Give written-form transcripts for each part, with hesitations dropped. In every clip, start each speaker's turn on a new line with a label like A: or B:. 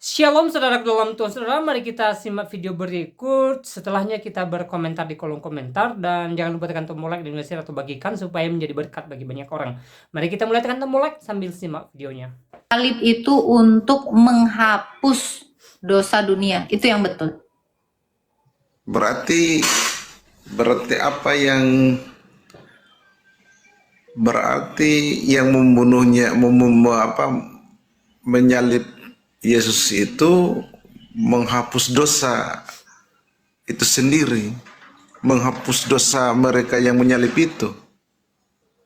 A: Shalom saudara dalam Tuhan. Saudara, mari kita simak video berikut. Setelahnya kita berkomentar di kolom komentar. Dan jangan lupa tekan tombol like dan share atau bagikan supaya menjadi berkat bagi banyak orang. Mari kita mulai tekan tombol like sambil simak videonya.
B: Salib itu untuk menghapus dosa dunia. Itu yang betul.
C: Berarti apa yang membunuhnya, menyalib Yesus itu menghapus dosa itu sendiri, menghapus dosa mereka yang menyalib itu.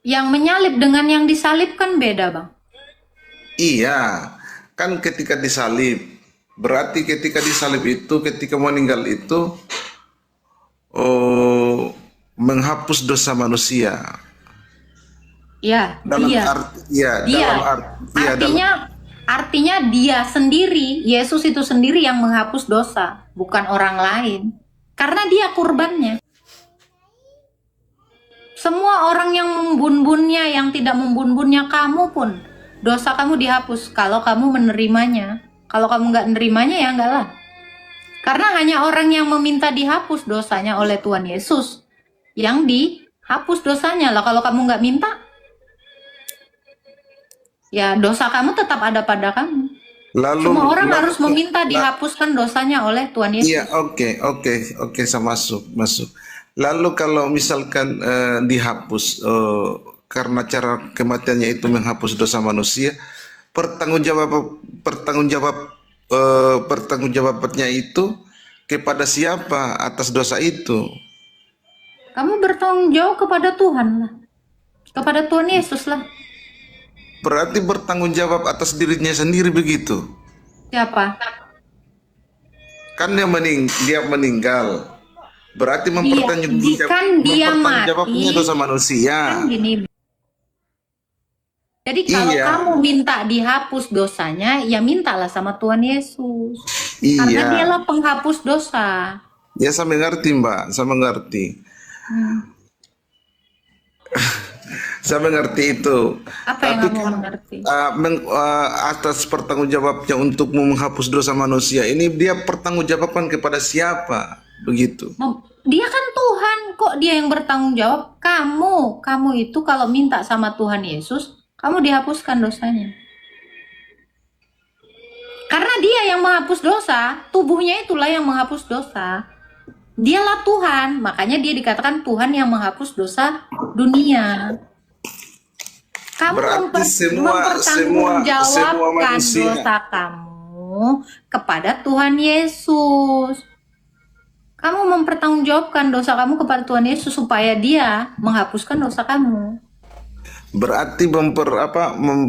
B: Yang menyalib dengan yang disalibkan beda, Bang.
C: Iya, kan ketika disalib, berarti ketika disalib itu, ketika meninggal itu, menghapus dosa manusia.
B: Ya, artinya dia sendiri, Yesus itu sendiri yang menghapus dosa, bukan orang lain. Karena dia kurbannya. Semua orang yang membun-bunnya, yang tidak membun-bunnya, kamu pun, dosa kamu dihapus kalau kamu menerimanya. Kalau kamu nggak menerimanya, ya enggak lah. Karena hanya orang yang meminta dihapus dosanya oleh Tuhan Yesus yang dihapus dosanya lah. Kalau kamu nggak minta, ya dosa kamu tetap ada pada kamu. Semua orang harus meminta dihapuskan dosanya oleh Tuhan Yesus.
C: Iya, oke, saya masuk. Lalu kalau misalkan dihapus karena cara kematiannya itu menghapus dosa manusia, pertanggungjawabannya itu kepada siapa atas dosa itu?
B: Kamu bertanggung jawab kepada Tuhan lah, kepada Tuhan Yesus lah.
C: Berarti bertanggung jawab atas dirinya sendiri begitu?
B: Siapa?
C: Kan dia meninggal. Berarti mempertanggungjawabkannya dosa manusia.
B: Kan gini. Jadi kalau kamu minta dihapus dosanya, ya mintalah sama Tuhan Yesus. Karena dialah penghapus dosa.
C: Ya, saya mengerti, Mbak. Saya mengerti. Saya mengerti itu.
B: Apa yang kamu mengerti?
C: Atas pertanggungjawabnya untuk menghapus dosa manusia ini, dia pertanggungjawabkan kepada siapa? Begitu.
B: Dia kan Tuhan, kok dia yang bertanggung jawab? Kamu itu kalau minta sama Tuhan Yesus, kamu dihapuskan dosanya. Karena dia yang menghapus dosa, tubuhnya itulah yang menghapus dosa. Dialah Tuhan, makanya dia dikatakan Tuhan yang menghapus dosa dunia. Kamu mempertanggungjawabkan dosa kamu kepada Tuhan Yesus. Kamu mempertanggungjawabkan dosa kamu kepada Tuhan Yesus supaya dia menghapuskan dosa kamu.
C: Berarti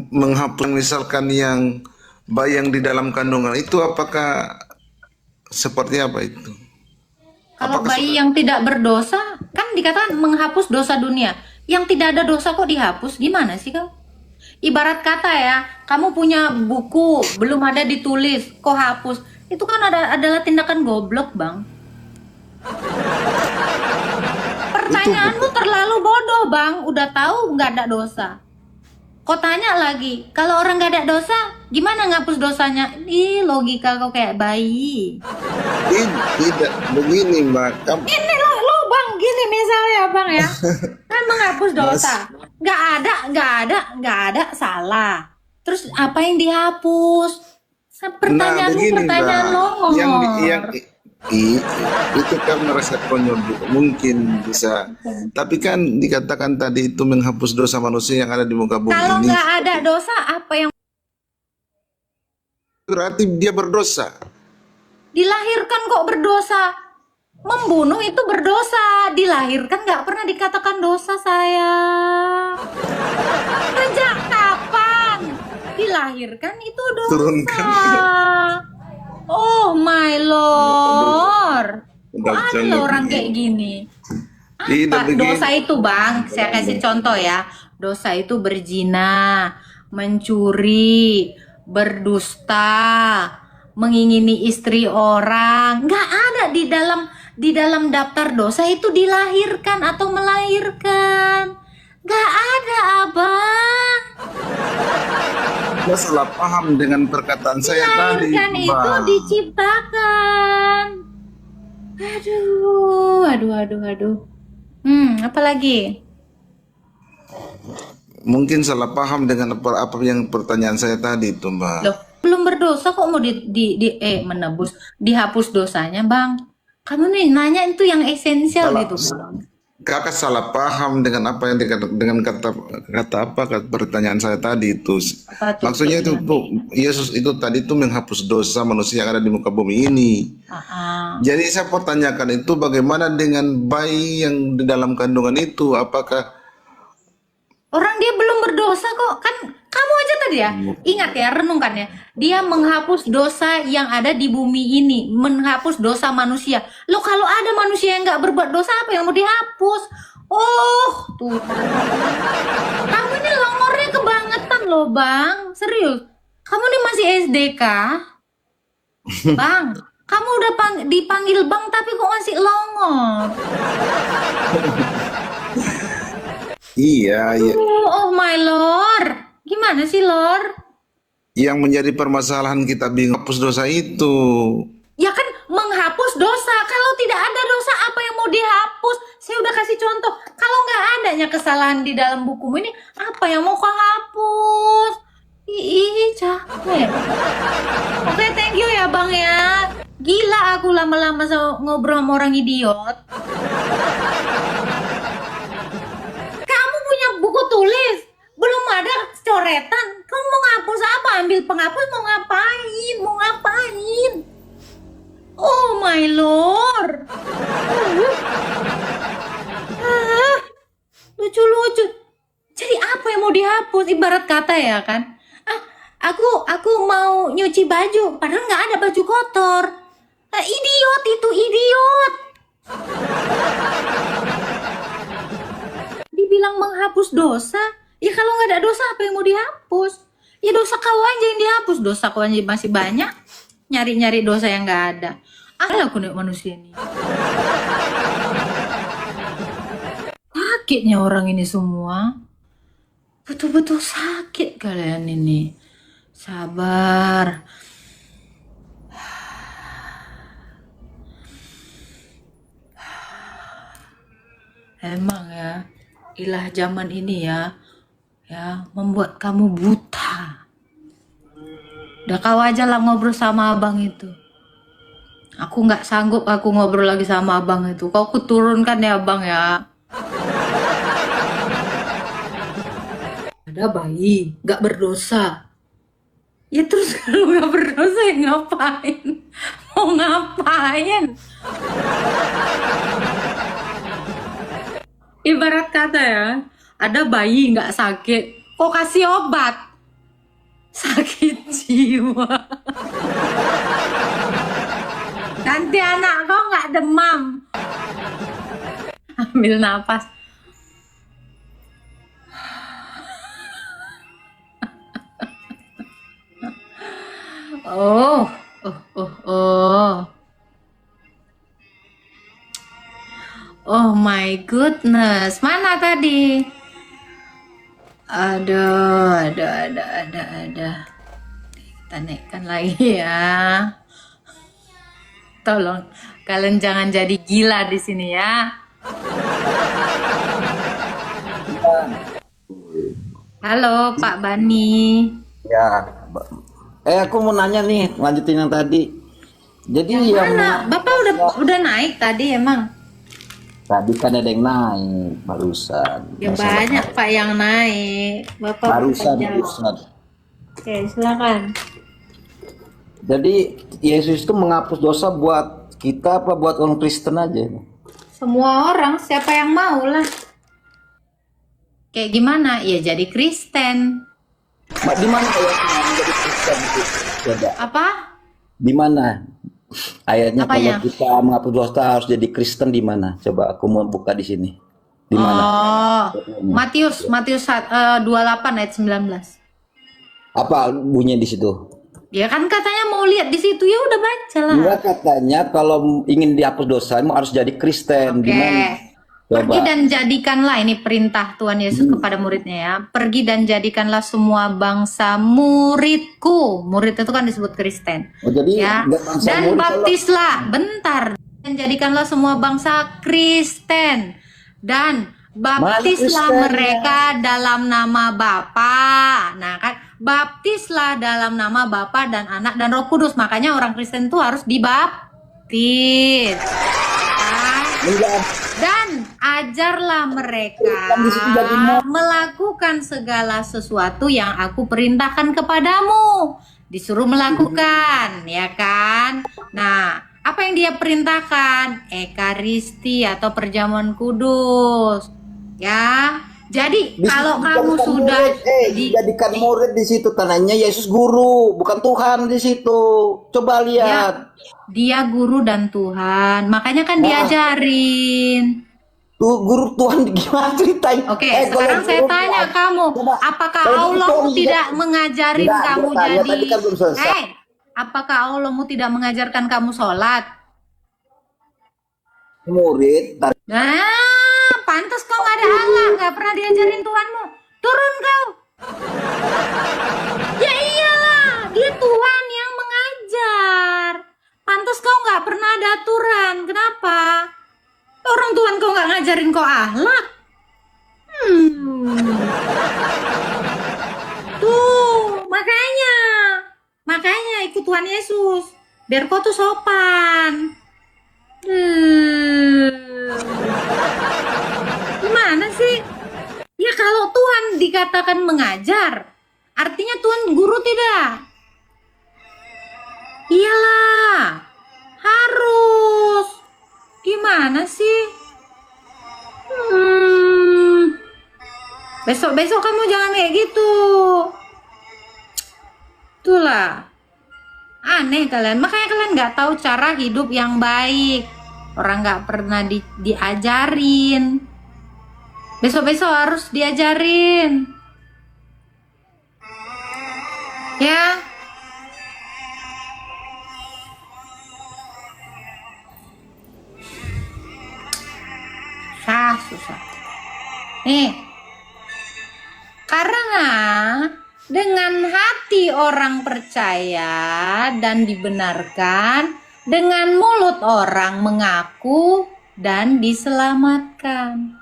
C: menghapus misalkan yang bayi yang di dalam kandungan itu, apakah seperti apa itu?
B: Kalau bayi yang tidak berdosa, kan dikatakan menghapus dosa dunia. Yang tidak ada dosa kok dihapus? Gimana sih kamu? Ibarat kata ya, kamu punya buku, belum ada ditulis, kok hapus? Itu kan adalah tindakan goblok, Bang. Pertanyaanmu terlalu bodoh, Bang. Udah tahu nggak ada dosa. Kok tanya lagi, kalau orang nggak ada dosa, gimana ngapus dosanya? Ih, logika kau kayak bayi.
C: Tidak begini, Mbak.
B: Ini lo Bang, gini misalnya, Bang ya. Kan menghapus dosa. Nggak ada salah. Terus apa yang dihapus? Pertanyaan longor.
C: Itu kan merasa konyol juga, mungkin bisa. Tapi kan dikatakan tadi itu menghapus dosa manusia yang ada di muka bumi ini.
B: Kalau nggak ada dosa, apa yang
C: berarti dia berdosa?
B: Dilahirkan kok berdosa? Membunuh itu berdosa. Dilahirkan nggak pernah dikatakan dosa, sayang. Sejak kapan? Dilahirkan itu dosa. Turunkan. Oh my Lord. Kok ada orang kayak gini? Apa dosa itu, Bang? Saya kasih contoh ya. Dosa itu berzina, mencuri, berdusta, mengingini istri orang. Nggak ada di dalam daftar dosa itu dilahirkan atau melahirkan. Nggak ada, Abang.
C: Anda salah paham dengan perkataan saya tadi,
B: Dilahirkan itu
C: Bang.
B: diciptakan. Aduh. Apalagi?
C: Mungkin salah paham dengan apa yang pertanyaan saya tadi itu, Mbak.
B: Loh, belum berdosa kok mau menebus, dihapus dosanya, Bang. Kamu nih nanya itu yang esensial
C: Salah-
B: gitu, Bang.
C: Kakak salah paham dengan apa yang dengan kata pertanyaan saya tadi itu.
B: Apa tuh
C: Maksudnya itu tuh, Yesus itu tadi itu menghapus dosa manusia yang ada di muka bumi ini. Jadi saya pertanyakan itu bagaimana dengan bayi yang di dalam kandungan itu? Apakah
B: Orang dia belum berdosa kok. Kan kamu aja tadi ya. Ingat ya, renungkan ya. Dia menghapus dosa yang ada di bumi ini. Menghapus dosa manusia. Loh kalau ada manusia yang nggak berbuat dosa, apa yang mau dihapus? Oh, tuh. Kamu ini longornya kebangetan loh, Bang. Serius. Kamu ini masih SD kah? Bang, kamu udah dipanggil Bang tapi kok masih longor?
C: iya,
B: Oh my lord. Gimana sih, Lord?
C: yang menjadi permasalahan kita bingung hapus dosa itu?
B: Ya kan menghapus dosa. Kalau tidak ada dosa, apa yang mau dihapus? Saya udah kasih contoh. Kalau nggak adanya kesalahan di dalam bukumu ini, apa yang mau kau hapus? Ih, capek. Oke, thank you ya, Bang ya. Gila aku lama-lama ngobrol sama orang idiot. Kamu punya buku tulis, belum ada coretan. Kamu mau ngapus apa? Ambil penghapus mau ngapain? Mau ngapain? Oh my lord. Lucu-lucu. Jadi apa yang mau dihapus? Ibarat kata ya kan. Aku mau nyuci baju, padahal nggak ada baju kotor. Idiot itu, idiot. Dibilang menghapus dosa. Ya kalau nggak ada dosa, apa yang mau dihapus? Ya dosa kau aja yang dihapus. Dosa kau aja masih banyak. Nyari-nyari dosa yang nggak ada. Aku nih manusia ini. Sakitnya orang ini semua. Betul-betul sakit kalian ini. Sabar. Emang ya, ilah zaman ini ya membuat kamu buta. Udah kau aja lah ngobrol sama abang itu. Aku nggak sanggup aku ngobrol lagi sama abang itu. Kau kuturunkan ya abang ya. Ada bayi nggak berdosa. Ya terus kalau nggak berdosa ya ngapain? Mau ngapain? Ibarat kata ya, ada bayi nggak sakit, kok kasih obat? Sakit jiwa. Nanti anak kau nggak demam. Ambil napas. Oh. Oh my goodness, mana tadi? Ada. Kita naikkan lagi ya. Tolong, kalian jangan jadi gila di sini ya. Halo Pak Bani.
D: Ya, aku mau nanya nih, lanjutin yang tadi. Jadi yang
B: Mana? Bapak udah naik tadi emang?
D: tadi kan ada yang naik barusan.
B: Ya banyak Pak yang naik. Bapak
D: Barusan.
B: Oke, silakan.
D: Jadi Yesus itu menghapus dosa buat kita apa buat orang Kristen aja?
B: Semua orang, siapa yang mau lah. Kayak gimana? Ya jadi Kristen.
D: Di mana ayatnya menjadi Kristen itu? Coba.
B: Apa?
D: Di mana ayatnya
B: Apanya?
D: kalau kita menghapus dosa harus jadi Kristen di mana? Coba aku mau buka di sini. Di mana?
B: Oh, Matius 28 ayat 19.
D: Apa bunyinya di situ?
B: Ya kan katanya mau lihat di situ, ya udah baca lah.
D: Enggak, katanya kalau ingin dihapus dosa harus jadi Kristen. Di
B: Oke.
D: mana?
B: Pergi
D: Coba.
B: dan jadikanlah, ini perintah Tuhan Yesus kepada muridnya ya. Pergi dan jadikanlah semua bangsa muridku. Murid itu kan disebut Kristen.
D: Oh, jadi
B: Ya.
D: nggak bangsa
B: Dan
D: murid,
B: baptislah, bentar. Dan jadikanlah semua bangsa Kristen. Dan baptislah
D: Kristennya?
B: mereka dalam nama Bapa. Nah kan, baptislah dalam nama Bapa dan Anak dan Roh Kudus. Makanya orang Kristen itu harus dibaptis. Nah,
D: Enggak.
B: dan ajarlah mereka
D: Kan di situ jadi mau.
B: melakukan segala sesuatu yang aku perintahkan kepadamu. Disuruh melakukan, ya kan? Nah, apa yang dia perintahkan? Ekaristi atau perjamuan kudus. Ya. Jadi
D: Di
B: kalau
D: situ
B: kamu
D: dijadikan
B: sudah
D: murid, dijadikan murid di situ, tandanya Yesus guru, bukan Tuhan di situ. Coba lihat.
B: dia guru dan Tuhan, makanya kan diajarin.
D: Tuh guru Tuhan gimana ceritanya?
B: Oke,
D: kalau
B: sekarang saya
D: guru
B: tanya
D: Tuhan,
B: kamu,
D: coba.
B: apakah
D: Kalau
B: Allahmu
D: Tuhan
B: tidak mengajarin
D: Enggak,
B: kamu
D: dia tanya,
B: jadi?
D: tadi kan belum selesai.
B: Apakah Allahmu tidak mengajarkan kamu sholat?
D: Murid,
B: Nah, pantas kau nggak ada Allah, nggak pernah diajarin Tuhanmu. Turun kau. Ya iyalah, dia Tuhan yang mengajar. Pantas kau nggak pernah ada aturan. Kenapa? Orang Tuhan kau nggak ngajarin kau akhlak. Tuh, makanya ikut Tuhan Yesus. Biar kau tuh sopan. Gimana sih? Ya kalau Tuhan dikatakan mengajar, artinya Tuhan guru tidak? Iyalah, harus. Gimana sih? Besok-besok kamu jangan kayak gitu. Itulah. Aneh kalian, makanya kalian nggak tahu cara hidup yang baik. Orang nggak pernah diajarin. Besok-besok harus diajarin. Ya. Susah. Nih. Karena dengan hati orang percaya dan dibenarkan, dengan mulut orang mengaku dan diselamatkan.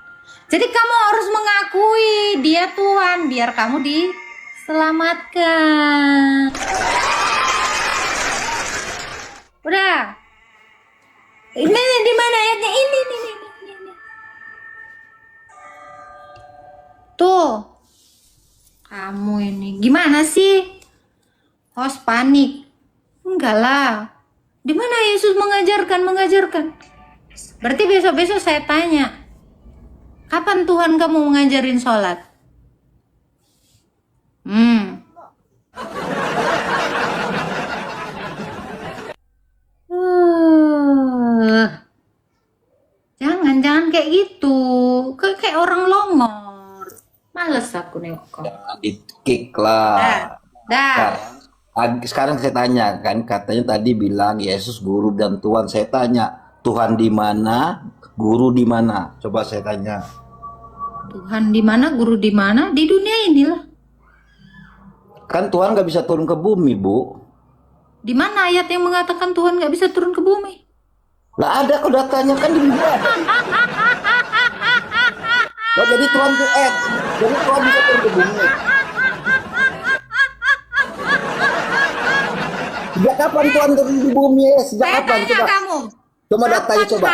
B: Jadi kamu harus mengakui dia Tuhan biar kamu diselamatkan. Udah. Ini di mana ayatnya? Ini. Tuh. Kamu ini gimana sih? Host panik. Enggak lah. Di mana Yesus mengajarkan? Berarti besok-besok saya tanya. Kapan Tuhan kamu mengajarin sholat? Jangan kayak gitu. Kayak orang longor. Males aku nengok kau.
D: di-kick lah.
B: Dah.
D: Sekarang saya tanya kan, katanya tadi bilang Yesus guru dan Tuhan. Saya tanya, Tuhan di mana, guru di mana? Coba saya tanya.
B: Tuhan di mana, guru di mana? Di dunia inilah.
D: Kan Tuhan nggak bisa turun ke bumi, Bu.
B: Di mana ayat yang mengatakan Tuhan nggak bisa turun ke bumi?
D: Lah ada kok datanya kan di Biblia. Oh, jadi Tuhan tuh jadi Tuhan bisa turun ke bumi. Sejak kapan Tuhan turun di bumi? Sejak
B: Saya
D: kapan?
B: tanya
D: Coba.
B: kamu.
D: Coba datanya coba.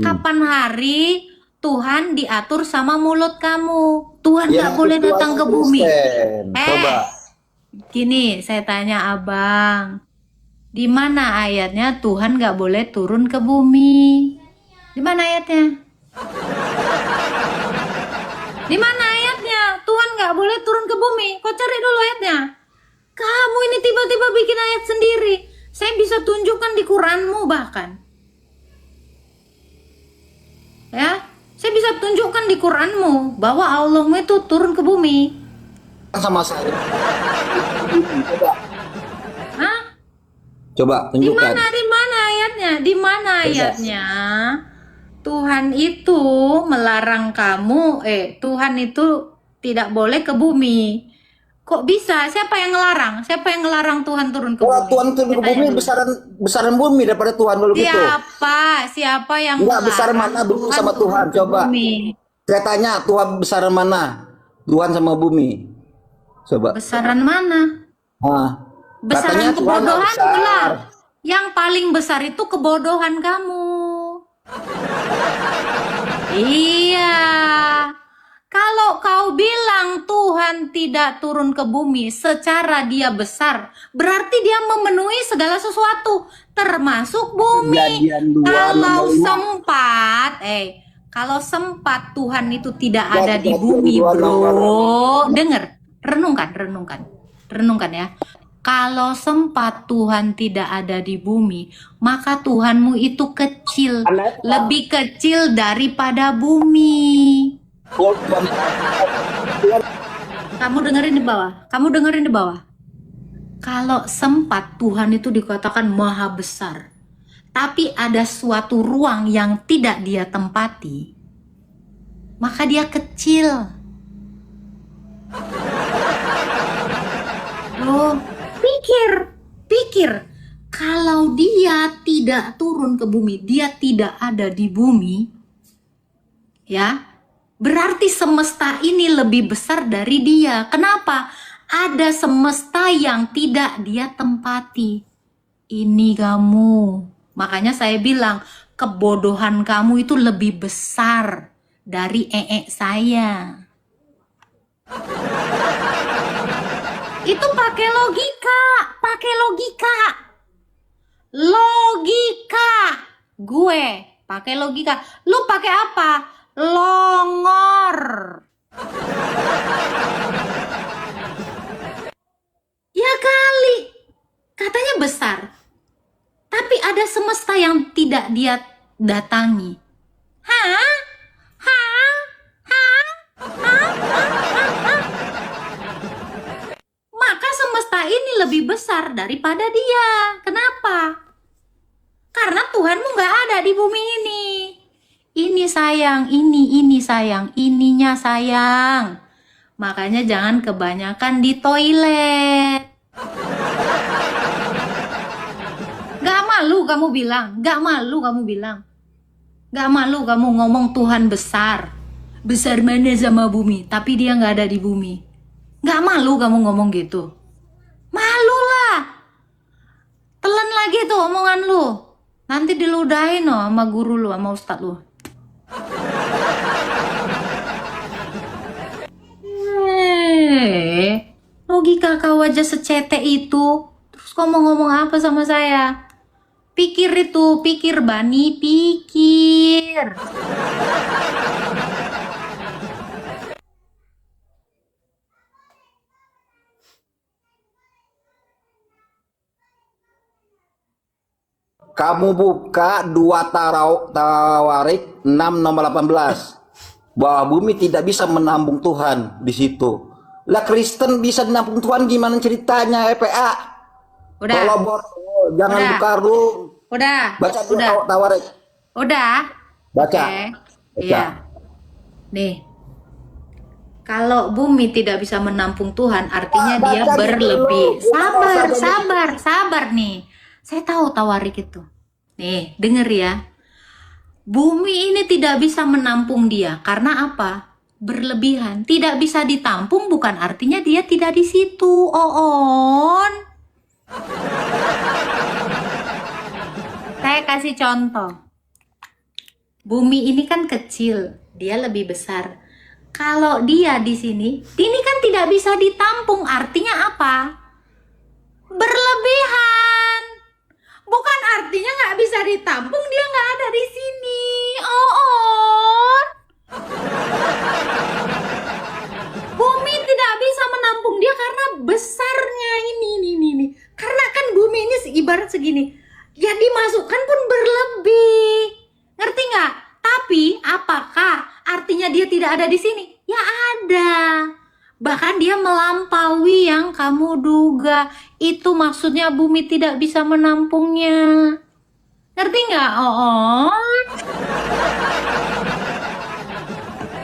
B: Kapan hari Tuhan diatur sama mulut kamu? Tuhan
D: Ya,
B: nggak boleh
D: Tuhan
B: datang ke bumi.
D: Kristen. Coba.
B: Gini, saya tanya abang. Di mana ayatnya Tuhan nggak boleh turun ke bumi? Di mana ayatnya? Di mana ayatnya? Tuhan nggak boleh turun ke bumi. Kau cari dulu ayatnya. Kamu ini tiba-tiba bikin ayat sendiri. Saya bisa tunjukkan di Quranmu bahkan. Ya, saya bisa tunjukkan di Quranmu bahwa Allahmu itu turun ke bumi.
D: Sama saya. Coba.
B: Hah?
D: Coba
B: Di
D: tunjukkan.
B: mana ayatnya? Di mana ayatnya? Tuhan itu melarang kamu, Tuhan itu tidak boleh ke bumi. Kok bisa? Siapa yang ngelarang? Siapa yang ngelarang Tuhan turun ke
D: Kalau
B: bumi?
D: Tuhan turun ke bumi besaran bumi daripada Tuhan kalau gitu.
B: Siapa yang
D: Enggak, besar mana bumi sama Tuhan?
B: turun ke
D: Coba.
B: bumi?
D: Saya tanya, Tuhan besaran mana? Tuhan sama bumi. Coba.
B: Besaran mana? Besaran
D: Katanya Tuhan nggak
B: kebodohan
D: besar.
B: pula. Yang paling besar itu kebodohan kamu. Iya. Kalau kau bilang Tuhan tidak turun ke bumi secara dia besar, berarti dia memenuhi segala sesuatu, termasuk bumi.
D: Kejadian 2,
B: Kalau
D: 6.
B: sempat, kalau sempat Tuhan itu tidak ada di
D: Kejadian
B: bumi,
D: 2, 6.
B: bro. Dengar, renungkan ya. Kalau sempat Tuhan tidak ada di bumi, maka Tuhanmu itu kecil, lebih kecil daripada bumi. Kamu dengerin di bawah. Kalau sempat Tuhan itu dikatakan maha besar, tapi ada suatu ruang yang tidak dia tempati, maka dia kecil. Loh, pikir, kalau dia tidak turun ke bumi, dia tidak ada di bumi, ya, berarti semesta ini lebih besar dari dia. Kenapa? Ada semesta yang tidak dia tempati. Ini kamu. Makanya saya bilang, kebodohan kamu itu lebih besar dari saya. Itu pakai logika. Gue pakai logika. Lu pakai apa? Longor. Ya kali. Katanya besar. Tapi ada semesta yang tidak dia datangi. Hah? Maka semesta ini lebih besar daripada dia. Kenapa? Karena Tuhanmu gak ada di bumi ini. Ini sayang, ini sayang, ininya sayang. Makanya jangan kebanyakan di toilet. Gak malu kamu bilang. Gak malu kamu ngomong Tuhan besar. Besar mana sama bumi, tapi dia gak ada di bumi. Gak malu kamu ngomong gitu. Malu lah. Telan lagi tuh omongan lu. Nanti diludahin loh sama guru lu, sama ustadz lu. Logika kau aja secete itu. Terus kau mau ngomong apa sama saya? Pikir Bani, pikir.
D: Kamu buka 2 Tawarik 6 nomor 18. Bahwa bumi tidak bisa menampung Tuhan di situ. Lah Kristen bisa menampung Tuhan gimana ceritanya, PA?
B: Udah.
D: Kalau jangan
B: Udah.
D: buka dulu.
B: Udah.
D: Baca dulu
B: Udah.
D: Tawarik.
B: Udah.
D: Baca.
B: Oke.
D: Baca.
B: Iya. Nih. Kalau bumi tidak bisa menampung Tuhan, artinya
D: Baca
B: dia
D: dulu.
B: berlebih.
D: Baca
B: Sabar nih. Saya tahu Tawarik itu. Nih, denger ya. Bumi ini tidak bisa menampung dia. Karena apa? Berlebihan. Tidak bisa ditampung bukan artinya dia tidak di situ. Oon. Saya kasih contoh. Bumi ini kan kecil. Dia lebih besar. Kalau dia di sini, ini kan tidak bisa ditampung. Artinya apa? Berlebihan. Bukan artinya nggak bisa ditampung, dia nggak ada di sini. On. Bumi tidak bisa menampung dia karena besarnya ini. Karena kan bumi ini ibarat segini. Ya dimasukkan pun berlebih. Ngerti nggak? Tapi apakah artinya dia tidak ada di sini? Ya ada. Bahkan dia melampaui yang kamu duga. Itu maksudnya bumi tidak bisa menampungnya. Ngerti nggak, On?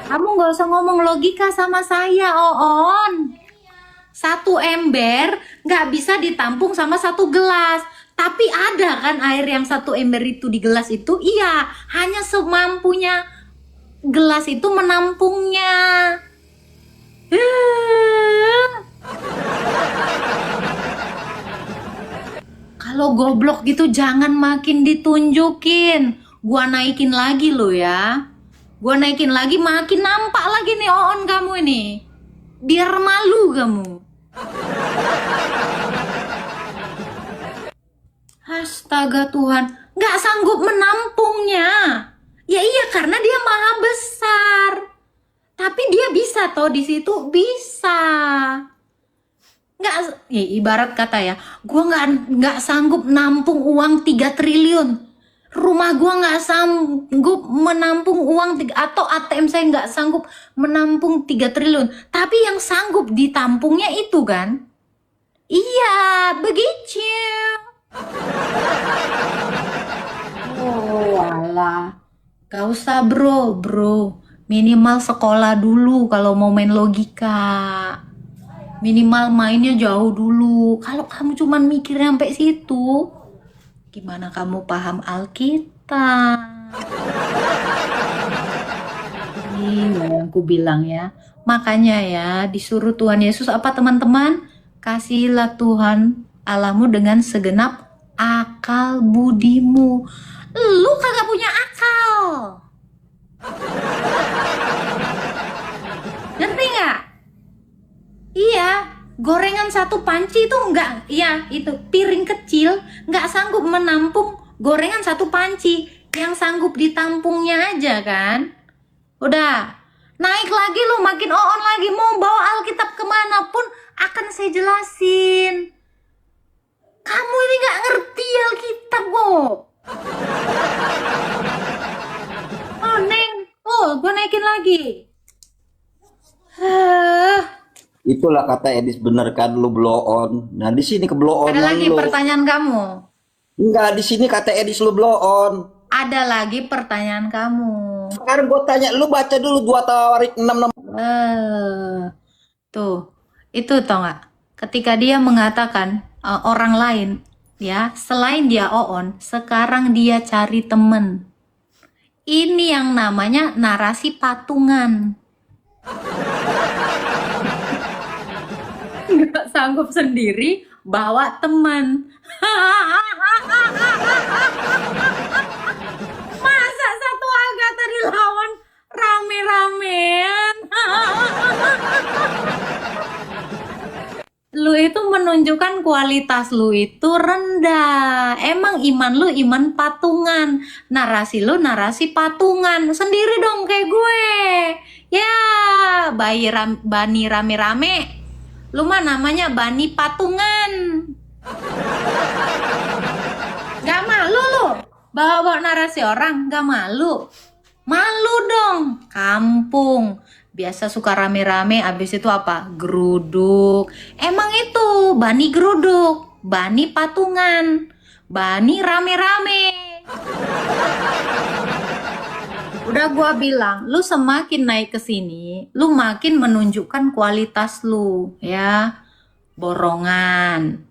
B: Kamu nggak usah ngomong logika sama saya, Oon. Satu ember nggak bisa ditampung sama satu gelas. Tapi ada kan air yang satu ember itu di gelas itu? Iya, hanya semampunya gelas itu menampungnya. Kalau goblok gitu jangan makin ditunjukin. Gua naikin lagi lo ya. Gua naikin lagi makin nampak lagi nih Oon kamu ini. Biar malu kamu. Astaga Tuhan, nggak sanggup menampungnya. Ya iya karena dia maha besar. Tapi dia bisa toh di situ bisa. Nggak, ya, ibarat kata ya, gua nggak sanggup nampung uang 3 triliun. Rumah gua nggak sanggup menampung uang atau ATM saya nggak sanggup menampung 3 triliun. Tapi yang sanggup ditampungnya itu kan? Iya, begitu. Oh, alah. Gak usah bro. Minimal sekolah dulu kalau mau main logika. Minimal mainnya jauh dulu. Kalau kamu cuman mikir sampai situ, gimana kamu paham Alkitab? Iya, yang ku bilang ya. Makanya ya, disuruh Tuhan Yesus apa teman-teman? Kasihilah Tuhan Allahmu dengan segenap akal budimu. Lu kagak punya akal. Ngerti nggak? Iya, gorengan satu panci itu enggak, iya itu piring kecil nggak sanggup menampung gorengan satu panci. Yang sanggup ditampungnya aja kan. Udah, naik lagi lu makin on lagi. Mau bawa Alkitab kemanapun akan saya jelasin. Kamu ini nggak ngerti Alkitab kok. Oh Neng, gue naikin lagi.
D: Itulah kata Edis bener kan, lu blow on. Nah di sini ke blow on.
B: Ada lagi
D: lu.
B: pertanyaan kamu?
D: Enggak, di sini kata Edis lu blow on.
B: Ada lagi pertanyaan kamu.
D: Sekarang gue tanya, lu baca dulu 2 Tawarik 6.
B: Tuh, itu tau nggak? Ketika dia mengatakan orang lain, ya selain dia Oon, sekarang dia cari temen. Ini yang namanya narasi patungan. Nggak sanggup sendiri, bawa teman. Masa satu Agatha dilawan rame-ramean? Lu itu menunjukkan kualitas lu itu rendah. Emang iman lu iman patungan. Narasi lu narasi patungan. Sendiri dong kayak gue. Ya, bani rame-rame. Lu mah namanya bani patungan. Gak malu lu bawa narasi orang, gak malu. Malu dong, kampung. Biasa suka rame-rame, abis itu apa? Geruduk. Emang itu bani geruduk, bani patungan, bani rame-rame. Udah gua bilang, lu semakin naik ke sini, lu makin menunjukkan kualitas lu, ya. Borongan.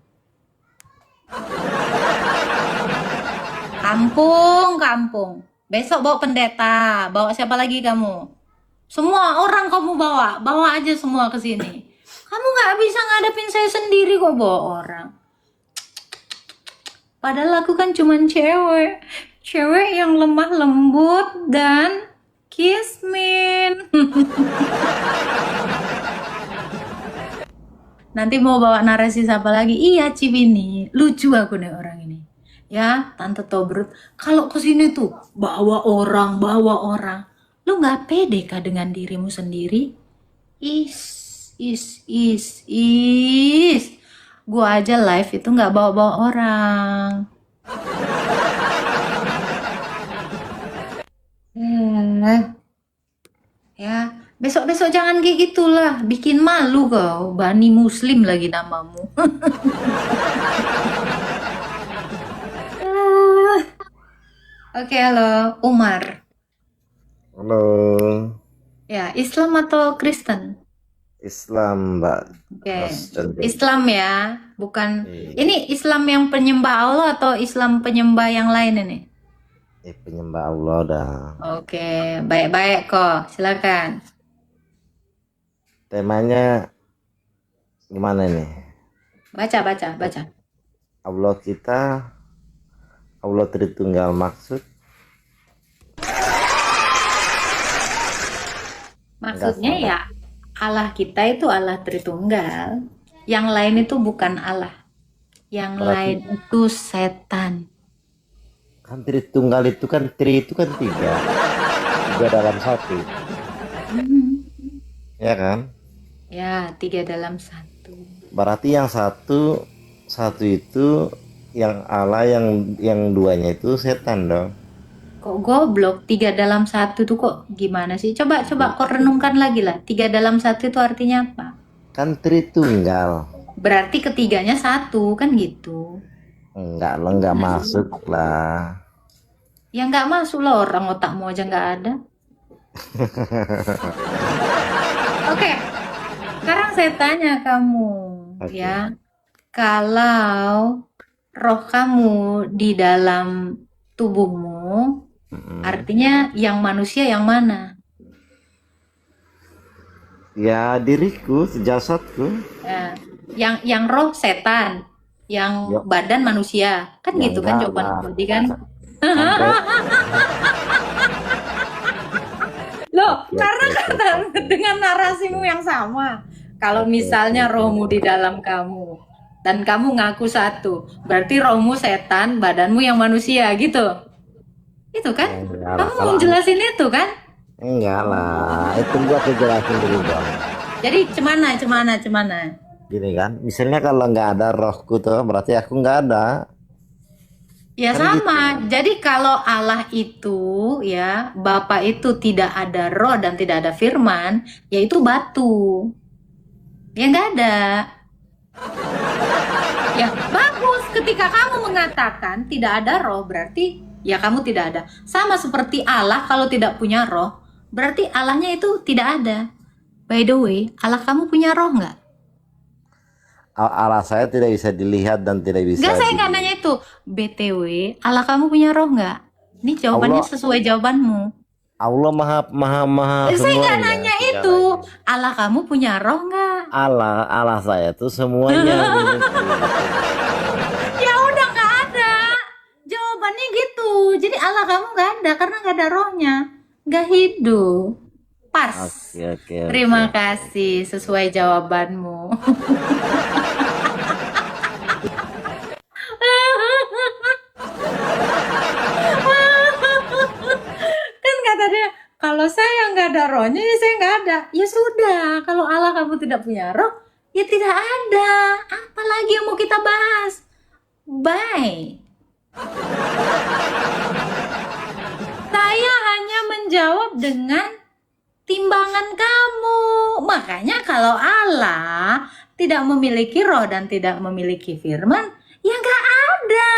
B: Kampung. Besok bawa pendeta, bawa siapa lagi kamu? Semua orang kamu bawa aja semua ke sini. Kamu nggak bisa ngadepin saya sendiri kok bawa orang. Padahal aku kan cuman cewek yang lemah lembut dan kismin. Nanti mau bawa narasi siapa lagi? Iya Cibini, lucu aku nih orang ini. Ya, Tante Tobrut, kalau kesini tuh bawa orang. Lu nggak pede kah dengan dirimu sendiri? Gua aja live itu nggak bawa orang. Ya, besok-besok jangan kayak gitulah, bikin malu kau. Bani Muslim lagi namamu. Oke, halo, Umar.
E: Halo,
B: Ya, Islam atau Kristen?
E: Islam, Mbak.
B: Oke.
E: Kristen.
B: Islam ya, bukan.
E: Iya.
B: Ini Islam yang penyembah Allah atau Islam penyembah yang lain ini?
E: Penyembah Allah dah.
B: Oke, baik-baik kok. Silakan.
E: Temanya gimana nih?
B: Baca.
E: Allah kita, Allah Tritunggal maksud.
B: Maksudnya ya Allah kita itu Allah Tritunggal. Yang lain itu bukan Allah. Yang lain itu setan.
E: Kan Tritunggal itu kan, tri itu kan tiga dalam satu. Ya kan?
B: Ya, 3 dalam 1.
E: Berarti yang satu itu yang Allah, yang duanya itu setan dong.
B: Kok goblok? 3 dalam 1 tuh kok gimana sih? Coba kok renungkan lagi lah. 3 dalam 1 itu artinya apa?
E: Kan Tritunggal.
B: Berarti ketiganya 1 kan gitu.
E: Enggak lo, enggak masuk lah.
B: Ya nggak masuk lah, orang otakmu aja nggak ada. Oke, sekarang saya tanya kamu,
E: Oke.
B: ya, kalau roh kamu di dalam tubuhmu, artinya yang manusia yang mana?
E: Ya diriku, jasadku.
B: Ya, yang roh setan, yang
E: Ya.
B: badan manusia, kan
E: Ya
B: gitu kan
E: enggak
B: jawaban
E: lah.
B: tadi kan?
E: Sampai-
B: Loh,
E: Oke,
B: karena
E: oke,
B: kata dengan narasimu yang sama. Kalau
E: Oke,
B: misalnya
E: oke.
B: rohmu di dalam kamu dan kamu ngaku satu, berarti rohmu setan, badanmu yang manusia gitu. Itu kan?
E: Enggak lah,
B: Kamu
E: kalau
B: mau jelasin itu kan?
E: enggak lah, itu gua kejelasin dulu dong.
B: Jadi cemana?
E: Gini kan, misalnya kalau nggak ada rohku tuh, berarti aku nggak ada.
B: Ya
E: Kan
B: sama. Jadi kalau Allah itu ya, Bapa itu tidak ada roh dan tidak ada firman, yaitu batu. Ya nggak ada. Ya bagus. Ketika kamu mengatakan tidak ada roh, berarti ya kamu tidak ada. Sama seperti Allah kalau tidak punya roh, berarti Allahnya itu tidak ada. By the way, Allah kamu punya roh nggak?
E: Allah saya tidak bisa dilihat dan tidak bisa.
B: Enggak, saya nggak nanya itu. BTW, Allah kamu punya roh nggak? Ini jawabannya
E: Allah-
B: sesuai jawabanmu.
E: Allah maha
B: Saya nggak
E: semuanya,
B: nanya
E: segalanya.
B: itu. Allah kamu punya roh nggak?
E: Allah saya tuh semuanya.
B: Ya udah nggak ada. Jawabannya gitu. Jadi Allah kamu nggak ada karena nggak ada rohnya, nggak hidup. Pas.
E: Oke.
B: Terima kasih sesuai jawabanmu. Kan kata dia, kalau saya nggak ada rohnya ya saya nggak ada. Ya sudah, kalau Allah kamu tidak punya roh, ya tidak ada. Apalagi yang mau kita bahas? Bye. Saya hanya menjawab dengan timbangan kamu. Makanya kalau Allah tidak memiliki roh dan tidak memiliki firman, ya nggak ada.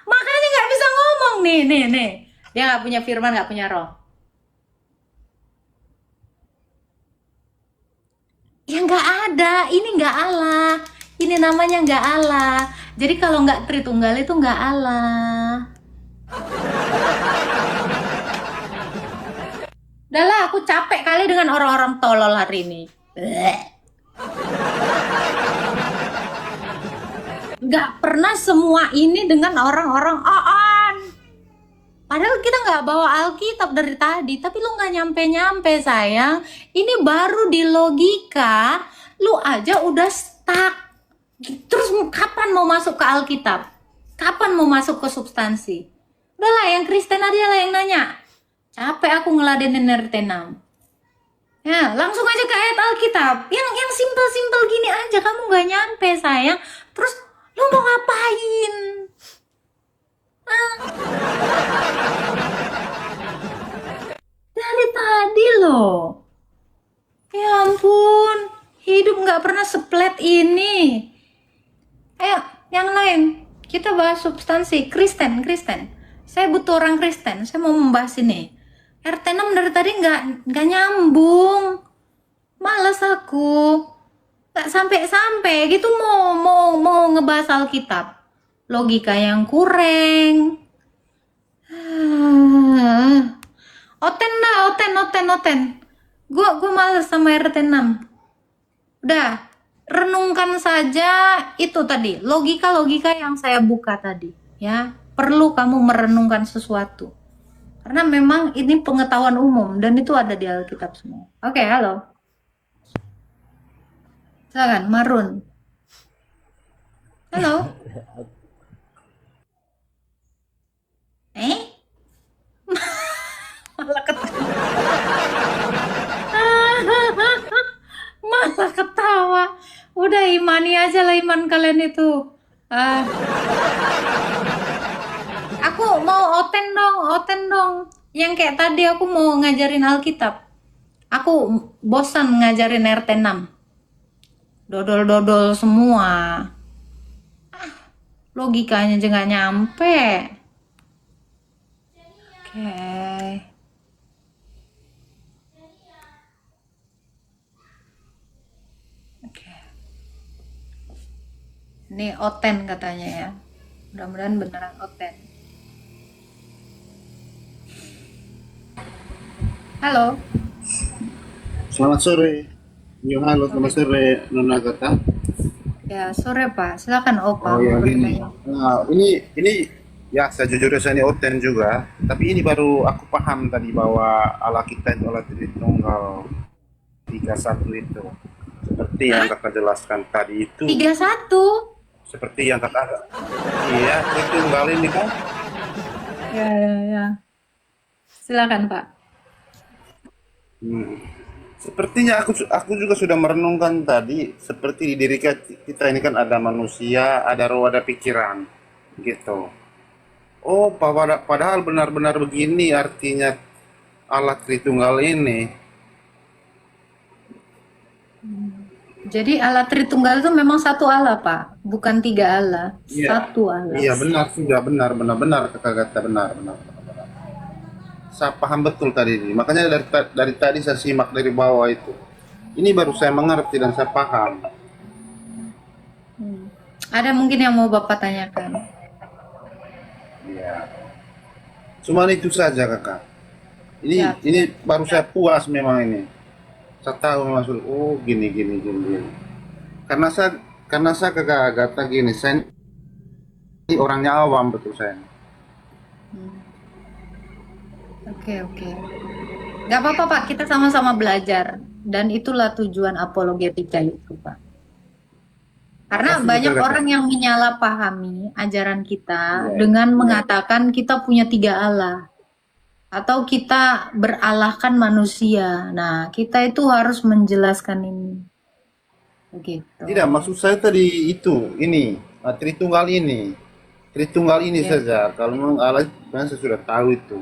B: Makanya nggak bisa ngomong nih. Dia nggak punya firman, nggak punya roh. Ya nggak ada. Ini nggak Allah. Ini namanya nggak Allah. Jadi kalau nggak Tritunggal itu nggak Allah. Udahlah, aku capek kali dengan orang-orang tolol hari ini. Gak pernah semua ini dengan orang-orang aan. Padahal kita gak bawa Alkitab dari tadi, tapi lu gak nyampe-nyampe sayang. Ini baru di logika, lu aja udah stuck. Terus kapan mau masuk ke Alkitab? Kapan mau masuk ke substansi? Udahlah, yang Kristen aja lah yang nanya. Capek aku ngeladenin RT6. Ya, langsung aja ke ayat Alkitab. Yang simpel-simpel gini aja kamu gak nyampe sayang. Terus lu mau ngapain? Dari tadi loh. Ya ampun, hidup gak pernah seplet ini. Ayo, yang lain. Kita bahas substansi. Kristen. Saya butuh orang Kristen. Saya mau membahas ini. RT6 dari tadi nggak nyambung. Males aku. Nggak sampai-sampai gitu mau ngebahas Alkitab. Logika yang kurang. Oten dah, oten. Gua males sama RT6. Udah, renungkan saja itu tadi, logika-logika yang saya buka tadi, ya. Perlu kamu merenungkan sesuatu. Karena memang ini pengetahuan umum dan itu ada di Alkitab semua. Oke, halo. Silakan, Marun. Halo. Malah ketawa. Malah ketawa. Udah imani aja lah iman kalian itu. Aku mau oten dong. Yang kayak tadi aku mau ngajarin Alkitab. Aku bosan ngajarin RT6. Dodol-dodol semua. Logikanya juga nggak nyampe. Oke. Ini oten katanya ya. Mudah-mudahan beneran oten. Halo.
F: Selamat sore. Yo, halo, selamat sore, Nona Agatha.
B: Ya, sore Pak. Silakan Opa.
F: Oh ya, gini. Nah, ini ya sejujurnya saya ini oten juga, tapi ini baru aku paham tadi bahwa Allah kita itu Allah Tritunggal 31 itu. Seperti yang kakak jelaskan tadi itu.
B: 31.
F: Seperti yang kakak, iya, Tritunggal ini kan.
B: Ya. Silakan Pak.
F: Sepertinya aku juga sudah merenungkan tadi, seperti di diri kita ini kan ada manusia, ada roh, ada pikiran, gitu. Oh, padahal benar-benar begini artinya Allah Tritunggal ini.
B: Jadi Allah Tritunggal itu memang satu Allah Pak, bukan tiga Allah,
F: Iya.
B: satu Allah.
F: Iya benar, sudah benar kakak kata benar. Saya paham betul tadi ini. Makanya dari tadi saya simak dari bawah itu. Ini baru saya mengerti dan saya paham.
B: Ada mungkin yang mau Bapak tanyakan?
F: Iya. Cuman itu saja kakak.
B: Ya.
F: Ini baru saya puas memang ini. Saya tahu maksud. Oh gini. Karena saya kakak Agatha gini. Saya ini orangnya awam betul saya.
B: Oke. Gak apa-apa Pak, kita sama-sama belajar. Dan itulah tujuan apologetika itu Pak. Karena
F: Makasih,
B: banyak
F: betul,
B: orang yang menyalahpahami ajaran kita dengan mengatakan kita punya tiga Allah. Atau kita beralahkan manusia. Nah, kita itu harus menjelaskan ini. Begitu.
F: Tidak, maksud saya tadi itu, ini, Tritunggal ini. Tritunggal ini saja. Kalau memang Allah, saya sudah tahu itu.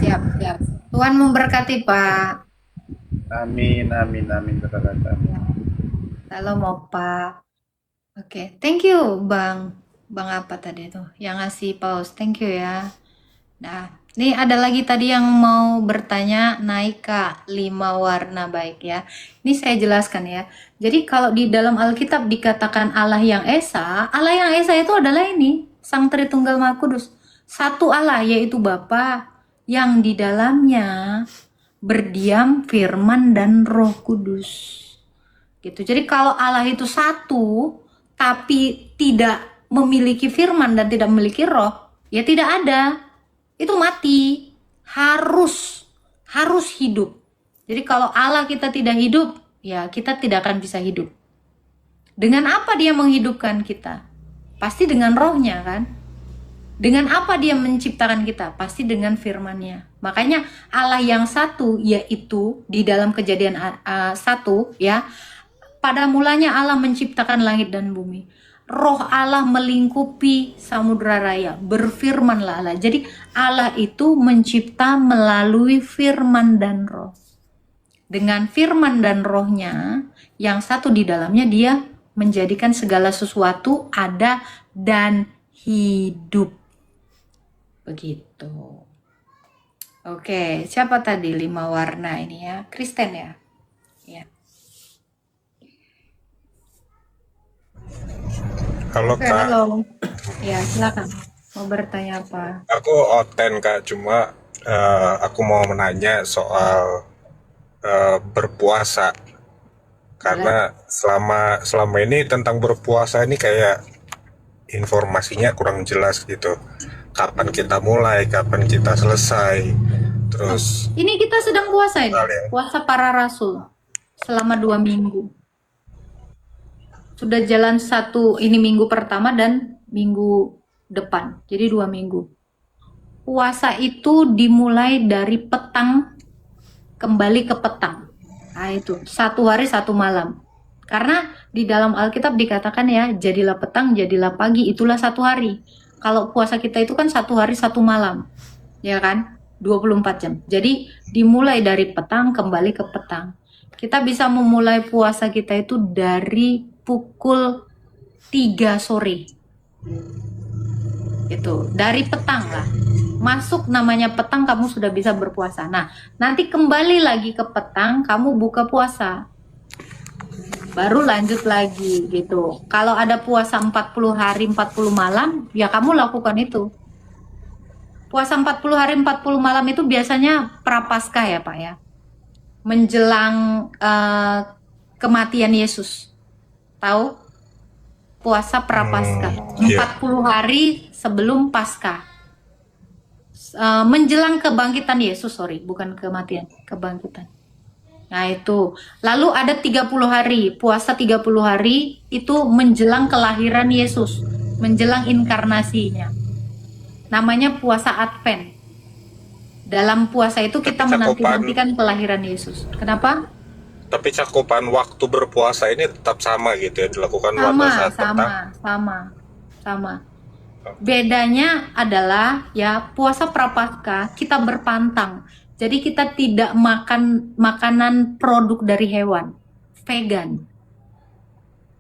B: Siap. Tuhan memberkati Pak.
F: Amin, kata-kata.
B: Salam Opa. Oke, thank you Bang apa tadi tuh yang ngasih pause, thank you ya. Nah, ini ada lagi tadi yang mau bertanya naik Kak 5 warna baik ya. Ini saya jelaskan ya. Jadi kalau di dalam Alkitab dikatakan Allah yang Esa itu adalah ini Sang Tritunggal Maha Kudus. Satu Allah yaitu Bapa yang di dalamnya berdiam firman dan Roh Kudus. Gitu. Jadi kalau Allah itu satu tapi tidak memiliki firman dan tidak memiliki roh, ya tidak ada. Itu mati. Harus hidup. Jadi kalau Allah kita tidak hidup, ya kita tidak akan bisa hidup. Dengan apa dia menghidupkan kita? Pasti dengan rohnya kan? Dengan apa dia menciptakan kita? Pasti dengan firman-Nya. Makanya Allah yang satu yaitu di dalam Kejadian 1 ya. Pada mulanya Allah menciptakan langit dan bumi. Roh Allah melingkupi samudra raya. Berfirmanlah Allah. Jadi Allah itu mencipta melalui firman dan roh. Dengan firman dan rohnya yang satu di dalamnya dia menjadikan segala sesuatu ada dan hidup. Begitu. Oke, siapa tadi 5 warna ini ya? Kristen ya? Ya.
G: Halo
B: Oke,
G: Kak,
B: halo. Ya, silakan. Mau bertanya apa?
G: aku Oten Kak, cuma aku mau menanya soal berpuasa.
B: Boleh.
G: Karena selama ini tentang berpuasa ini kayak informasinya kurang jelas gitu. Kapan kita mulai, kapan kita selesai. Terus
B: Ini kita sedang puasa ini.
G: hal yang
B: Puasa para rasul selama 2 minggu. Sudah jalan ini minggu pertama dan minggu depan. Jadi 2 minggu. Puasa itu dimulai dari petang kembali ke petang. Nah itu 1 hari 1 malam. Karena di dalam Alkitab dikatakan ya, jadilah petang, jadilah pagi, itulah 1 hari. Kalau puasa kita itu kan 1 hari 1 malam, ya kan? 24 jam. Jadi dimulai dari petang kembali ke petang. Kita bisa memulai puasa kita itu dari pukul 3 sore. Gitu. Dari petang lah. Masuk namanya petang kamu sudah bisa berpuasa. Nah, nanti kembali lagi ke petang kamu buka puasa. Baru lanjut lagi gitu. Kalau ada puasa 40 hari 40 malam, ya kamu lakukan itu. Puasa 40 hari 40 malam itu biasanya prapaskah ya Pak ya. Menjelang kematian Yesus. Tahu? Puasa prapaskah. 40 hari sebelum Paskah. Menjelang kebangkitan Yesus, bukan kematian, kebangkitan. Nah itu, lalu ada 30 hari, puasa 30 hari itu menjelang kelahiran Yesus, menjelang inkarnasinya. Namanya puasa Advent. Dalam puasa itu kita menanti-nantikan kelahiran Yesus. Kenapa?
G: Tapi cakupan waktu berpuasa ini tetap sama gitu ya, dilakukan pada saat petang.
B: Sama. Bedanya adalah ya puasa prapaskah kita berpantang. Jadi kita tidak makan makanan produk dari hewan, vegan.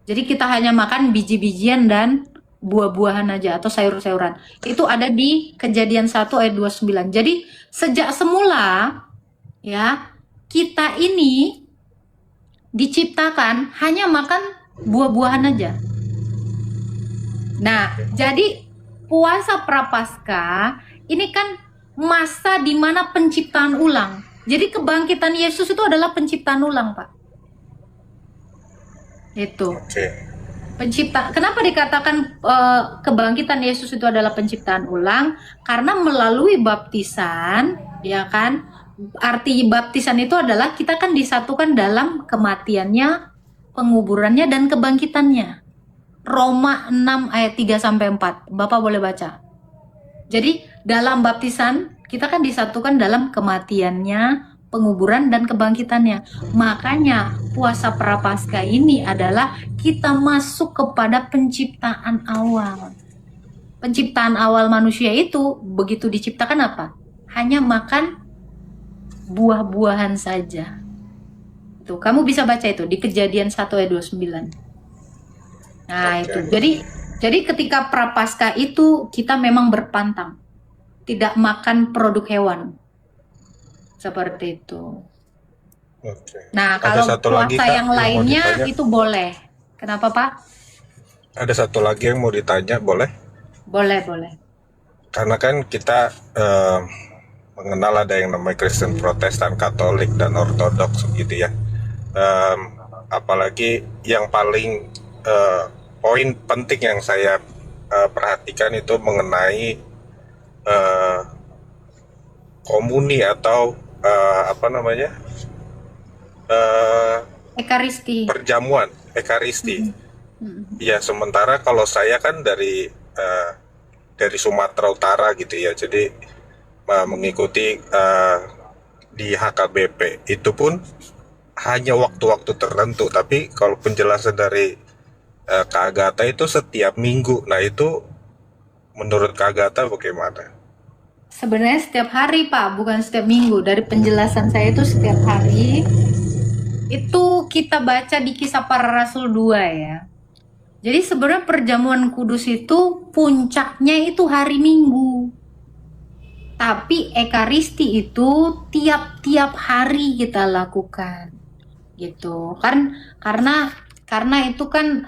B: Jadi kita hanya makan biji-bijian dan buah-buahan aja atau sayur-sayuran. Itu ada di Kejadian 1 ayat 29. Jadi sejak semula ya kita ini diciptakan hanya makan buah-buahan aja. Nah, jadi puasa prapaskah ini kan masa di mana penciptaan ulang. Jadi kebangkitan Yesus itu adalah penciptaan ulang, Pak. Itu. Kenapa dikatakan kebangkitan Yesus itu adalah penciptaan ulang? Karena melalui baptisan, ya kan? Arti baptisan itu adalah kita kan disatukan dalam kematiannya, penguburannya dan kebangkitannya. Roma 6 ayat 3 sampai 4. Bapak boleh baca. Jadi dalam baptisan kita kan disatukan dalam kematiannya, penguburan dan kebangkitannya. Makanya puasa prapaskah ini adalah kita masuk kepada penciptaan awal. Penciptaan awal manusia itu begitu diciptakan apa? Hanya makan buah-buahan saja. Tuh, kamu bisa baca itu di Kejadian 1 ayat 29. Nah, itu. Jadi ketika prapaskah itu kita memang berpantang. Tidak makan produk hewan. Seperti itu. Nah, kalau puasa yang lainnya itu boleh. Kenapa, Pak?
G: Ada satu lagi yang mau ditanya, boleh?
B: Boleh.
G: Karena kan kita mengenal ada yang namanya Kristen Protestan, Katolik, dan Ortodoks gitu ya. Apalagi yang paling poin penting yang saya perhatikan itu mengenai komuni atau
B: Ekaristi.
G: Perjamuan, Ekaristi. Ya, sementara kalau saya kan dari Sumatera Utara gitu ya, jadi mengikuti di HKBP itu pun hanya waktu-waktu tertentu. Tapi kalau penjelasan dari Kak Agatha itu setiap minggu. Nah itu menurut Kak Agatha bagaimana?
B: Sebenarnya setiap hari, Pak, bukan setiap minggu. Dari penjelasan saya itu setiap hari. Itu kita baca di Kisah Para Rasul 2 ya. Jadi sebenarnya perjamuan kudus itu puncaknya itu hari Minggu. Tapi ekaristi itu tiap-tiap hari kita lakukan, gitu kan? Karena itu kan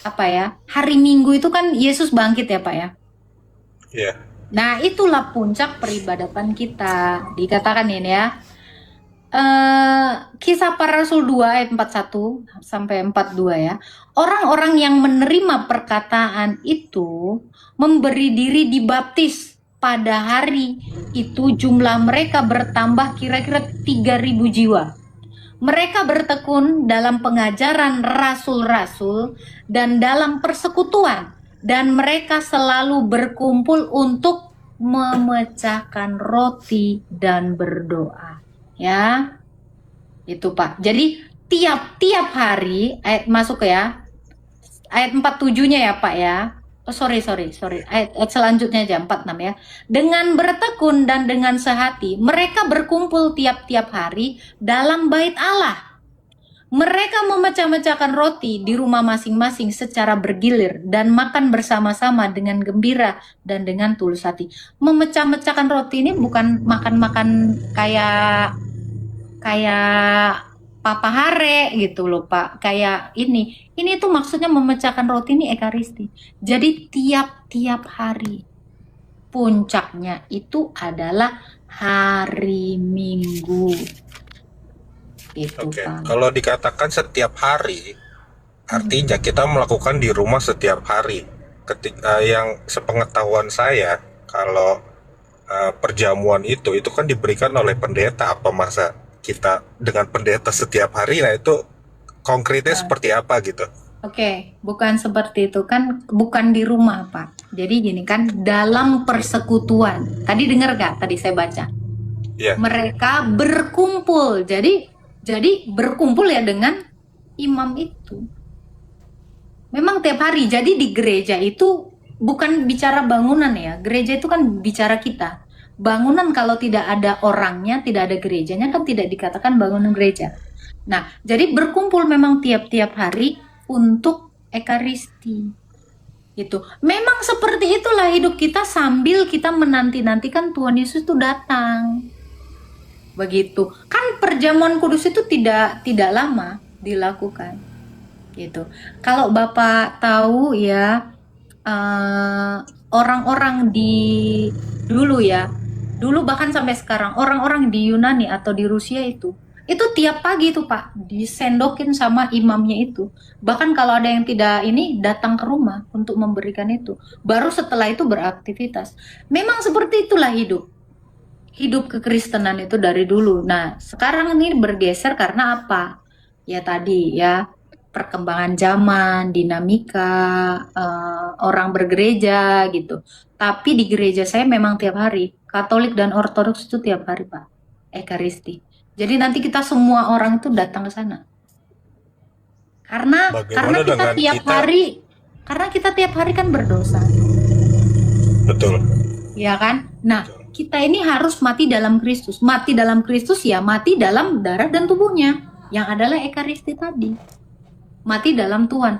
B: apa ya? Hari Minggu itu kan Yesus bangkit ya, Pak ya.
G: Iya.
B: Nah, itulah puncak peribadatan kita. Dikatakan ini ya. Kisah Para Rasul 2 ayat 41 sampai 42 ya. Orang-orang yang menerima perkataan itu memberi diri dibaptis. Pada hari itu jumlah mereka bertambah kira-kira 3.000 jiwa. Mereka bertekun dalam pengajaran rasul-rasul dan dalam persekutuan. Dan mereka selalu berkumpul untuk memecahkan roti dan berdoa. Ya, itu Pak. Jadi tiap hari, masuk ya, ayat 47-nya ya Pak ya. Oh sorry. Ayat selanjutnya aja 46 ya. Dengan bertekun dan dengan sehati, mereka berkumpul tiap-tiap hari dalam bait Allah. Mereka memecah-mecahkan roti di rumah masing-masing secara bergilir dan makan bersama-sama dengan gembira dan dengan tulus hati. Memecah-mecahkan roti ini bukan makan-makan kayak Papa Hare gitu loh Pak, kayak ini tuh maksudnya memecahkan roti ini ekaristi. Jadi tiap hari puncaknya itu adalah hari Minggu itu Pak.
G: Kalau dikatakan setiap hari, artinya kita melakukan di rumah setiap hari. Yang sepengetahuan saya, kalau perjamuan itu kan diberikan oleh pendeta. Apa masa kita dengan pendeta setiap hari? Nah itu konkretnya seperti apa gitu?
B: Oke, bukan seperti itu kan, bukan di rumah Pak. Jadi gini kan, dalam persekutuan. Tadi dengar gak? Tadi saya baca.
G: Yeah.
B: Mereka berkumpul. Jadi berkumpul ya dengan imam itu. Memang tiap hari. Jadi di gereja itu bukan bicara bangunan ya. Gereja itu kan bicara kita. Bangunan kalau tidak ada orangnya, tidak ada gerejanya kan tidak dikatakan bangunan gereja. Nah, jadi berkumpul memang tiap-tiap hari untuk ekaristi. Gitu. Memang seperti itulah hidup kita sambil kita menanti-nantikan Tuhan Yesus itu datang. Begitu. Kan perjamuan kudus itu tidak lama dilakukan. Gitu. Kalau Bapak tahu ya, orang-orang di dulu ya, dulu bahkan sampai sekarang orang-orang di Yunani atau di Rusia itu tiap pagi itu Pak disendokin sama imamnya itu. Bahkan kalau ada yang tidak ini datang ke rumah untuk memberikan itu. Baru setelah itu beraktivitas. Memang seperti itulah hidup kekristenan itu dari dulu. Nah sekarang ini bergeser karena apa? Ya tadi ya, perkembangan zaman, dinamika, orang bergereja gitu. Tapi di gereja saya memang tiap hari. Katolik dan Ortodoks itu tiap hari Pak, ekaristi. Jadi nanti kita semua orang itu datang ke sana. Karena kita tiap hari kan berdosa.
G: Betul.
B: Ya kan? Nah, kita ini harus mati dalam Kristus. Mati dalam Kristus ya mati dalam darah dan tubuhnya, yang adalah ekaristi tadi. Mati dalam Tuhan.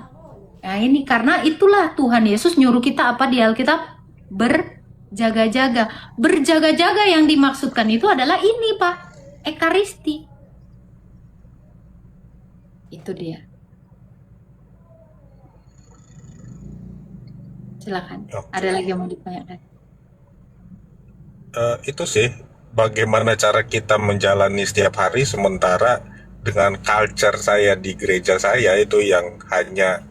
B: Nah ini karena itulah Tuhan Yesus nyuruh kita apa di Alkitab? Berjaga-jaga. Berjaga-jaga yang dimaksudkan itu adalah ini Pak, ekaristi. Itu dia. Silakan.
G: Oke.
B: Ada lagi yang mau ditanyakan?
G: Itu sih, bagaimana cara kita menjalani setiap hari sementara dengan culture saya di gereja saya itu yang hanya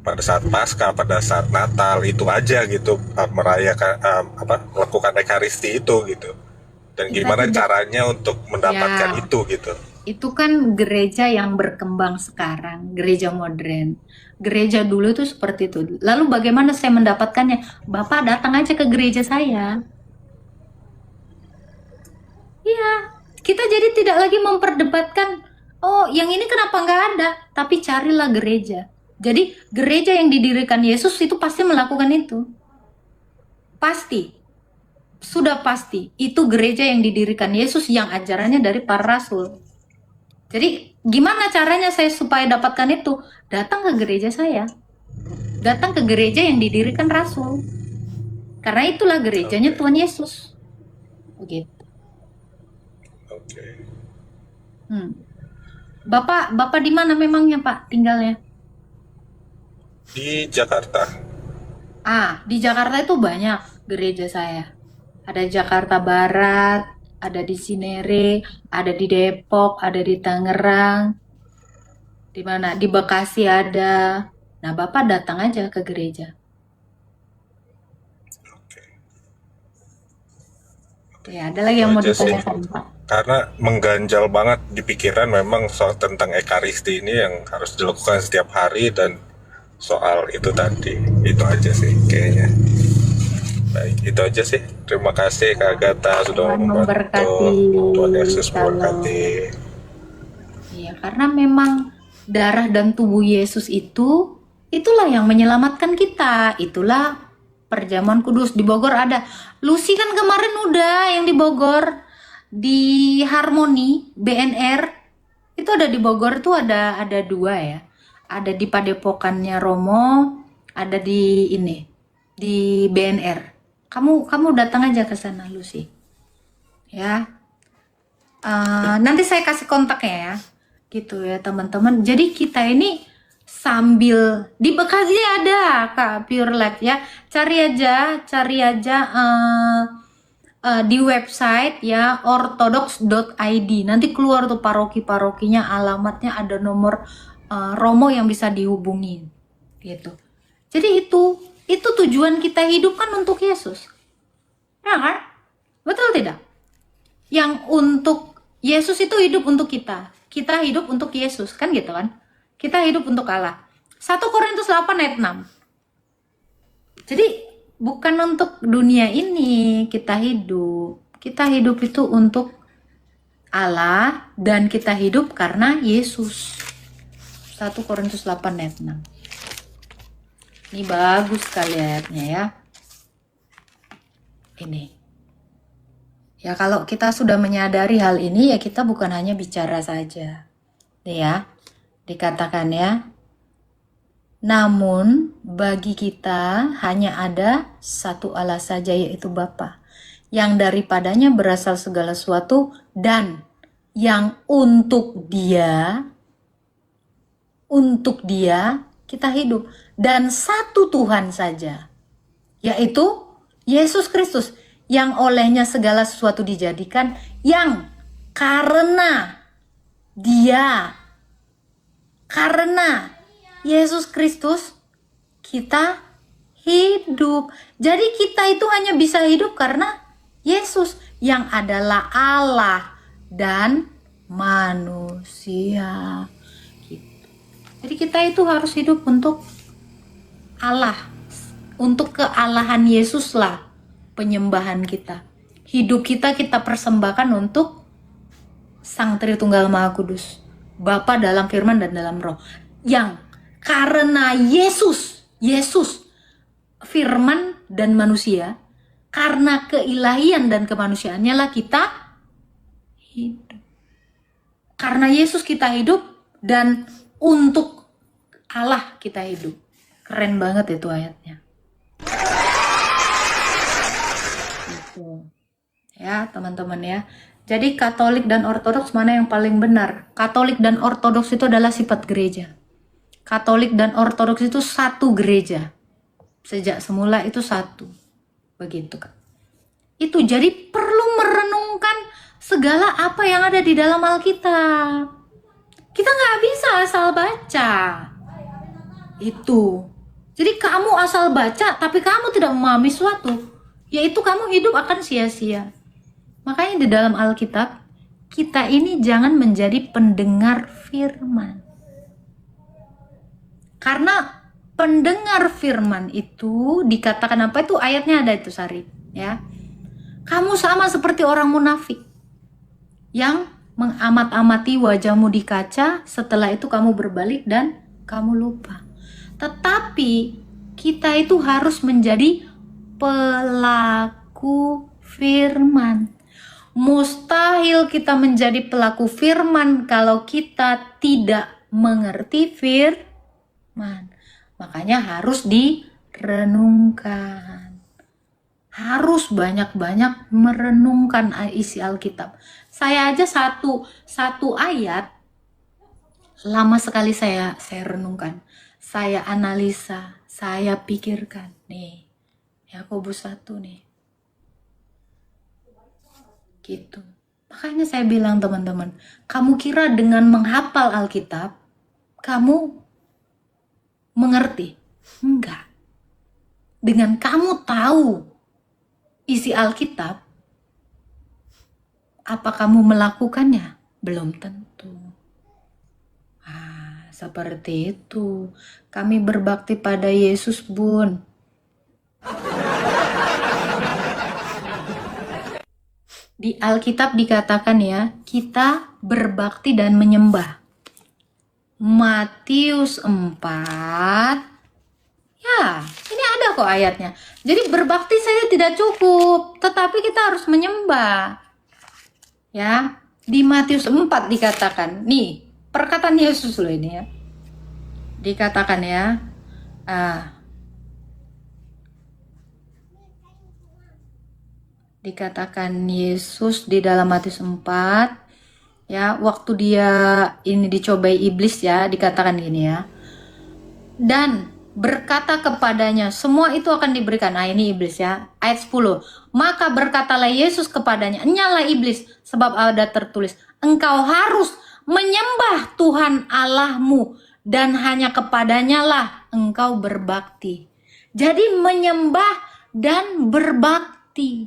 G: pada saat Paskah, pada saat Natal itu aja gitu, merayakan melakukan ekaristi itu gitu. Dan gimana caranya untuk mendapatkan itu gitu.
B: Itu kan gereja yang berkembang sekarang, gereja modern. Gereja dulu itu seperti itu. Lalu bagaimana saya mendapatkannya? Bapak datang aja ke gereja saya. Iya, kita jadi tidak lagi memperdebatkan, oh yang ini kenapa nggak ada? Tapi carilah gereja. Jadi gereja yang didirikan Yesus itu pasti melakukan itu. Pasti. Sudah pasti. Itu gereja yang didirikan Yesus yang ajarannya dari para rasul. Jadi gimana caranya saya supaya dapatkan itu? Datang ke gereja saya. Datang ke gereja yang didirikan rasul. Karena itulah gerejanya
G: Oke.
B: Tuhan Yesus. Begitu.
G: Oke.
B: Hmm. Bapak di mana memangnya Pak tinggalnya?
G: Di Jakarta.
B: Di Jakarta itu banyak gereja saya. Ada Jakarta Barat, ada di Cinere, ada di Depok, ada di Tangerang, di mana? Di Bekasi ada. Nah, Bapak datang aja ke gereja. Ya, ada lagi yang mau
G: Itu aja sih.
B: ditanyakan, Pak?
G: Karena mengganjal banget di pikiran memang soal tentang Ekaristi ini yang harus dilakukan setiap hari, dan soal itu tadi. Itu aja sih kayaknya. Baik, itu aja sih. Terima kasih Kak Agatha sudah
B: Tuhan
G: membantu.
B: memberkati.
G: Tuhan Yesus
B: Shalom.
G: memberkati.
B: Iya, karena memang darah dan tubuh Yesus itulah yang menyelamatkan kita. Itulah perjamuan kudus. Di Bogor ada. Lucy kan kemarin udah yang di Bogor, di Harmoni BNR. Itu ada di Bogor tuh ada 2 ya. Ada di Padepokannya Romo, ada di BNR. Kamu datang aja ke sana, Lucy. Ya. Nanti saya kasih kontaknya ya. Gitu ya, teman-teman. Jadi kita ini sambil di Bekasi ada Kak Pure Life ya. Cari aja di website ya ortodox.id. Nanti keluar tuh paroki-parokinya, alamatnya, ada nomor Romo yang bisa dihubungin. Gitu. Jadi itu tujuan kita hidup kan untuk Yesus. Ya kan? Betul tidak? Yang untuk Yesus itu hidup untuk kita. Kita hidup untuk Yesus, kan gitu kan? Kita hidup untuk Allah. 1 Korintus 8 ayat 6. Jadi bukan untuk dunia ini kita hidup. Kita hidup itu untuk Allah dan kita hidup karena Yesus. 1 Korintus 8 ayat 6. Ini bagus sekali ayatnya ya. Ini. Ya kalau kita sudah menyadari hal ini ya kita bukan hanya bicara saja. Nih ya. Dikatakan ya. Namun bagi kita hanya ada satu Allah saja, yaitu Bapa, yang daripadanya berasal segala sesuatu dan yang untuk dia kita hidup, dan satu Tuhan saja, yaitu Yesus Kristus, yang olehnya segala sesuatu dijadikan, yang karena Yesus Kristus kita hidup. Jadi kita itu hanya bisa hidup karena Yesus yang adalah Allah dan manusia. Gitu. Jadi kita itu harus hidup untuk Allah, untuk kealahan Yesus lah penyembahan kita. Hidup kita persembahkan untuk Sang Tritunggal Maha Kudus, Bapa dalam firman dan dalam roh. Yang karena Yesus firman dan manusia, karena keilahian dan kemanusiaannya lah kita hidup. Karena Yesus kita hidup dan untuk Allah kita hidup. Keren banget itu ayatnya. Gitu. Ya teman-teman ya. Jadi Katolik dan Ortodoks mana yang paling benar? Katolik dan Ortodoks itu adalah sifat gereja. Katolik dan Ortodoks itu satu gereja. Sejak semula itu satu. Begitu kan. Itu jadi perlu merenungkan segala apa yang ada di dalam Alkitab. Kita nggak bisa asal baca. Itu. Jadi kamu asal baca tapi kamu tidak memahami suatu, yaitu kamu hidup akan sia-sia. Makanya di dalam Alkitab kita ini jangan menjadi pendengar firman. Karena pendengar firman itu dikatakan apa itu ayatnya ada itu Sari ya. Kamu sama seperti orang munafik yang mengamat-amati wajahmu di kaca, setelah itu kamu berbalik dan kamu lupa. Tetapi kita itu harus menjadi pelaku firman. Mustahil kita menjadi pelaku firman kalau kita tidak mengerti firman. Makanya harus direnungkan. harus banyak-banyak merenungkan isi Alkitab. Saya aja satu ayat lama sekali saya renungkan, saya analisa, saya pikirkan. Nih, Yakobus 1 nih. Gitu. Makanya saya bilang teman-teman, kamu kira dengan menghafal Alkitab, kamu mengerti? Enggak. Dengan kamu tahu isi Alkitab, apa kamu melakukannya? Belum tentu. Seperti itu. Kami berbakti pada Yesus, Bun. Di Alkitab dikatakan ya, kita berbakti dan menyembah. Matius 4. Ya, ini ada kok ayatnya. Jadi berbakti saja tidak cukup, tetapi kita harus menyembah. Ya, di Matius 4 dikatakan, nih, perkataan Yesus loh ini ya. Dikatakan ya, dikatakan Yesus di dalam Matius 4 ya, waktu dia ini dicobai iblis ya, dikatakan gini ya, dan berkata kepadanya, semua itu akan diberikan. Nah ini iblis ya, ayat 10, maka berkatalah Yesus kepadanya, nyala iblis, sebab ada tertulis, engkau harus menyembah Tuhan Allahmu dan hanya kepadanya lah engkau berbakti. Jadi menyembah dan berbakti.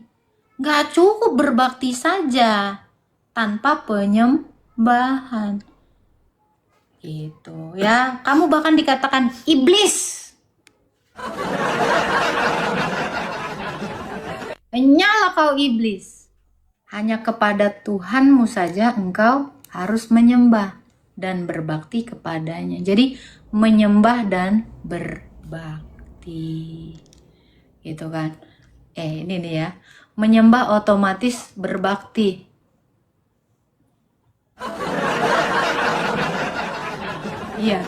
B: Gak cukup berbakti saja tanpa penyembahan. Gitu ya. Kamu bahkan dikatakan iblis. Nyala kau iblis. Hanya kepada Tuhanmu saja engkau harus menyembah dan berbakti kepadanya. Jadi menyembah dan berbakti. Gitu kan. Ini nih ya. Menyembah otomatis berbakti. Iya,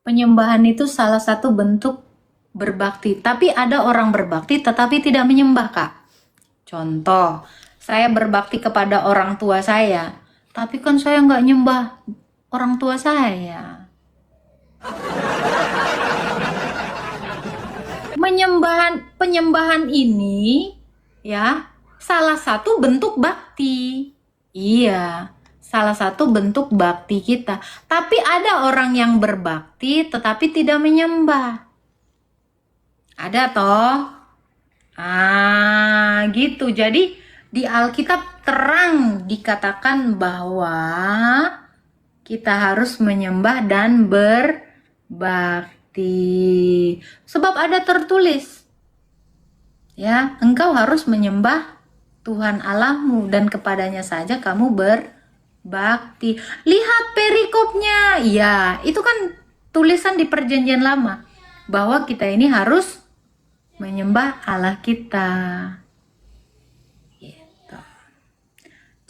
B: penyembahan itu salah satu bentuk berbakti. Tapi ada orang berbakti tetapi tidak menyembah, Kak. Contoh, saya berbakti kepada orang tua saya, tapi kan saya nggak nyembah orang tua saya. Penyembahan ini ya, salah satu bentuk bakti. Iya, salah satu bentuk bakti kita. Tapi ada orang yang berbakti tetapi tidak menyembah. Ada toh? Gitu. Jadi di Alkitab terang dikatakan bahwa kita harus menyembah dan berbakti. Sebab ada tertulis, ya, engkau harus menyembah Tuhan Allahmu dan kepadanya saja kamu berbakti. Lihat perikopnya. Ya, itu kan tulisan di Perjanjian Lama bahwa kita ini harus menyembah Allah kita. Gitu.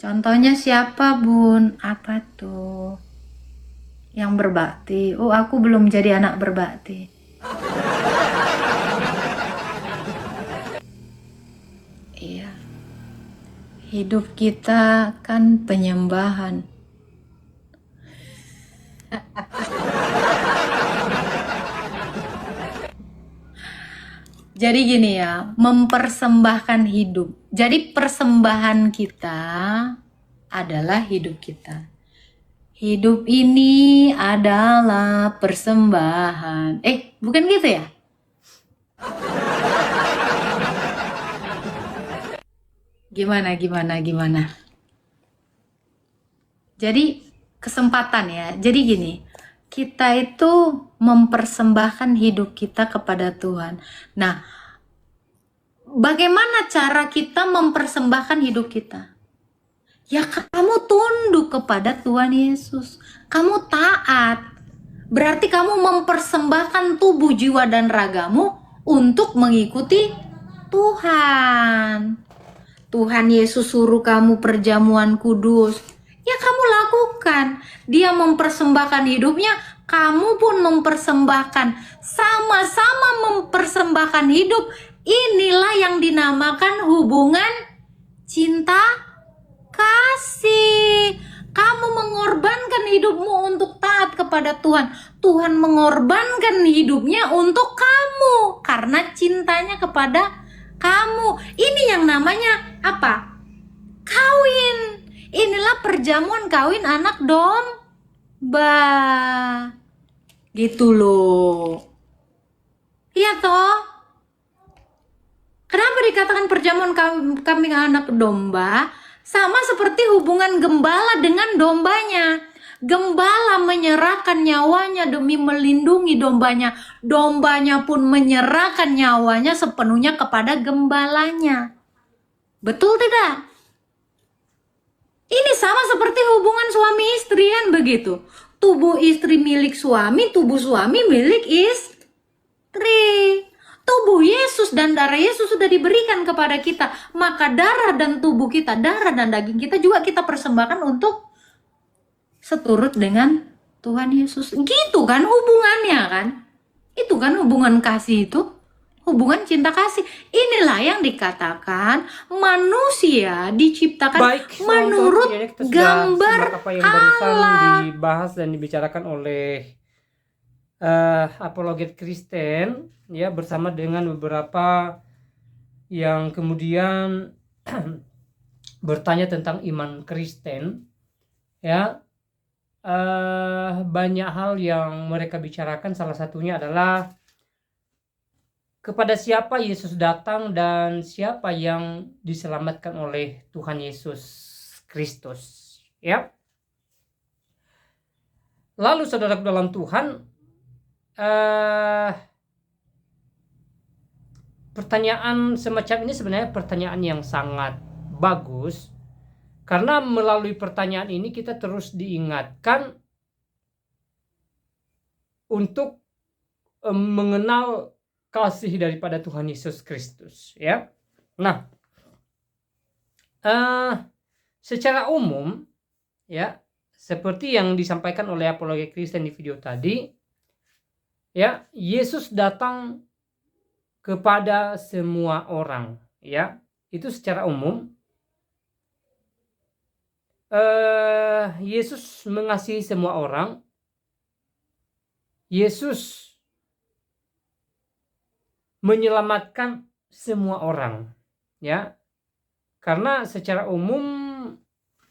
B: Contohnya siapa, Bun? Apa tuh? Yang berbakti. Oh, aku belum jadi anak berbakti. Iya. Hidup kita kan penyembahan. Jadi gini ya, mempersembahkan hidup. Jadi persembahan kita adalah hidup kita. Hidup ini adalah persembahan. Bukan gitu ya? Gimana? Jadi kesempatan ya. Jadi gini, kita itu mempersembahkan hidup kita kepada Tuhan. Nah, bagaimana cara kita mempersembahkan hidup kita? Ya kamu tunduk kepada Tuhan Yesus. Kamu taat. Berarti kamu mempersembahkan tubuh, jiwa, dan ragamu untuk mengikuti Tuhan. Tuhan Yesus suruh kamu perjamuan kudus, ya kamu lakukan. Dia mempersembahkan hidupnya, kamu pun mempersembahkan. Sama-sama mempersembahkan hidup, Inilah yang dinamakan hubungan cinta kasih. Kamu mengorbankan hidupmu untuk taat kepada Tuhan. Tuhan mengorbankan hidupnya untuk kamu karena cintanya kepada kamu. Ini yang namanya apa? Kawin. Inilah perjamuan kawin anak domba. Gitu loh. Iya toh? Kenapa dikatakan perjamuan kambing anak domba? Sama seperti hubungan gembala dengan dombanya. Gembala menyerahkan nyawanya demi melindungi dombanya. Dombanya pun menyerahkan nyawanya sepenuhnya kepada gembalanya. Betul tidak? Ini sama seperti hubungan suami istri kan begitu. Tubuh istri milik suami, tubuh suami milik istri. Tubuh Yesus dan darah Yesus sudah diberikan kepada kita. Maka darah dan tubuh kita, darah dan daging kita juga kita persembahkan untuk seturut dengan Tuhan Yesus. Gitu kan hubungannya kan? Itu kan hubungan kasih itu. Hubungan cinta kasih. Inilah yang dikatakan manusia diciptakan
A: Baik,
B: menurut
A: ini kita sudah
B: gambar
A: simak apa yang barusan
B: Allah.
A: dibahas dan dibicarakan oleh apologet Kristen ya, bersama dengan beberapa yang kemudian bertanya tentang iman Kristen ya. Banyak hal yang mereka bicarakan, salah satunya adalah kepada siapa Yesus datang dan siapa yang diselamatkan oleh Tuhan Yesus Kristus ya. Lalu saudara dalam Tuhan, pertanyaan semacam ini sebenarnya pertanyaan yang sangat bagus, karena melalui pertanyaan ini kita terus diingatkan untuk mengenal kasih daripada Tuhan Yesus Kristus ya. Nah, secara umum ya, seperti yang disampaikan oleh apologet Kristen di video tadi ya, Yesus datang kepada semua orang ya. Itu secara umum. Yesus mengasihi semua orang. Yesus menyelamatkan semua orang ya. Karena secara umum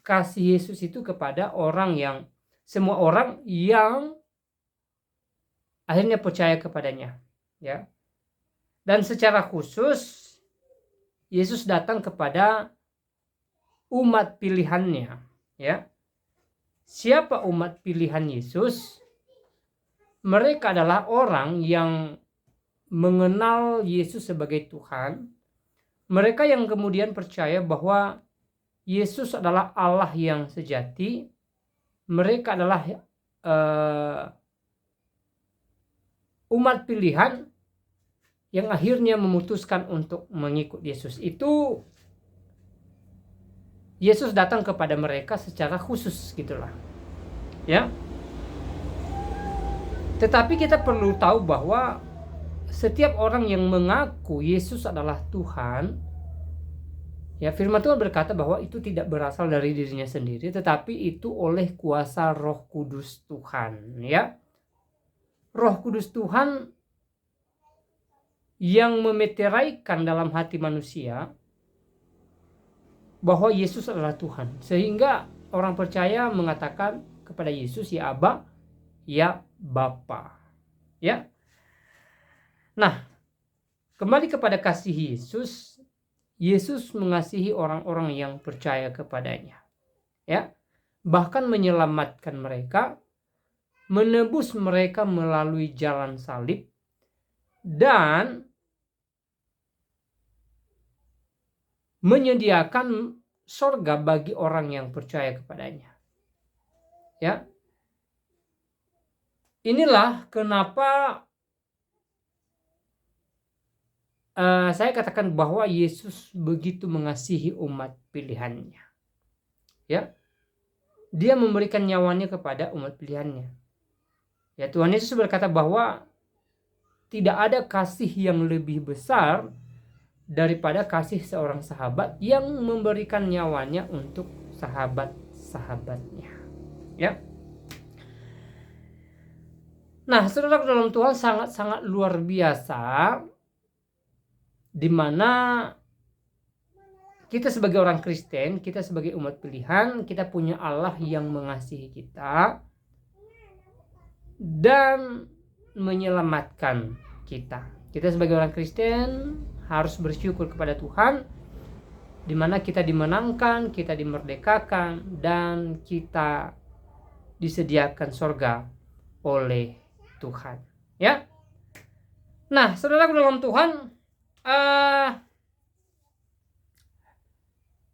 A: kasih Yesus itu kepada orang yang, semua orang yang akhirnya percaya kepadanya ya. Dan secara khusus Yesus datang kepada umat pilihannya ya. Siapa umat pilihan Yesus? Mereka adalah orang yang mengenal Yesus sebagai Tuhan. Mereka yang kemudian percaya bahwa Yesus adalah Allah yang sejati. Mereka adalah umat pilihan yang akhirnya memutuskan untuk mengikut Yesus. Itu Yesus datang kepada mereka secara khusus gitulah ya. Tetapi kita perlu tahu bahwa setiap orang yang mengaku Yesus adalah Tuhan ya, firman Tuhan berkata bahwa itu tidak berasal dari dirinya sendiri, tetapi itu oleh kuasa Roh Kudus Tuhan ya. Roh Kudus Tuhan yang memeteraikan dalam hati manusia bahwa Yesus adalah Tuhan, sehingga orang percaya mengatakan kepada Yesus, ya Aba, ya Bapa ya. Nah, kembali kepada kasih Yesus. Yesus mengasihi orang-orang yang percaya kepadanya ya, bahkan menyelamatkan mereka, menebus mereka melalui jalan salib, dan menyediakan sorga bagi orang yang percaya kepadanya ya. Inilah kenapa saya katakan bahwa Yesus begitu mengasihi umat pilihannya ya. Dia memberikan nyawanya kepada umat pilihannya ya. Tuhan Yesus berkata bahwa tidak ada kasih yang lebih besar daripada kasih seorang sahabat yang memberikan nyawanya untuk sahabat-sahabatnya. Ya. Nah, saudara dalam Tuhan sangat-sangat luar biasa, di mana kita sebagai orang Kristen, kita sebagai umat pilihan, kita punya Allah yang mengasihi kita dan menyelamatkan kita. Kita sebagai orang Kristen harus bersyukur kepada Tuhan, di mana kita dimenangkan, kita dimerdekakan, dan kita disediakan surga oleh Tuhan. Ya. Nah, saudara dalam Tuhan,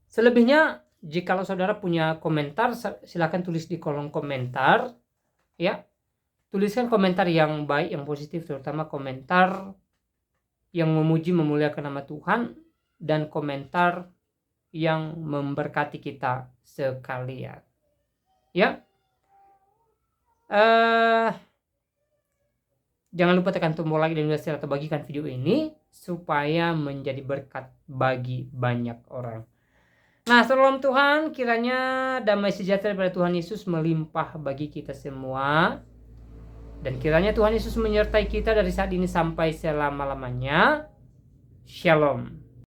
A: selebihnya jikalau saudara punya komentar, silakan tulis di kolom komentar. Ya. Tuliskan komentar yang baik, yang positif, terutama komentar yang memuji memuliakan nama Tuhan, dan komentar yang memberkati kita sekalian. Ya. Jangan lupa tekan tombol like dan share atau bagikan video ini supaya menjadi berkat bagi banyak orang. Nah, salam Tuhan, kiranya damai sejahtera daripada Tuhan Yesus melimpah bagi kita semua. Dan kiranya Tuhan Yesus menyertai kita dari saat ini sampai selama-lamanya. Shalom.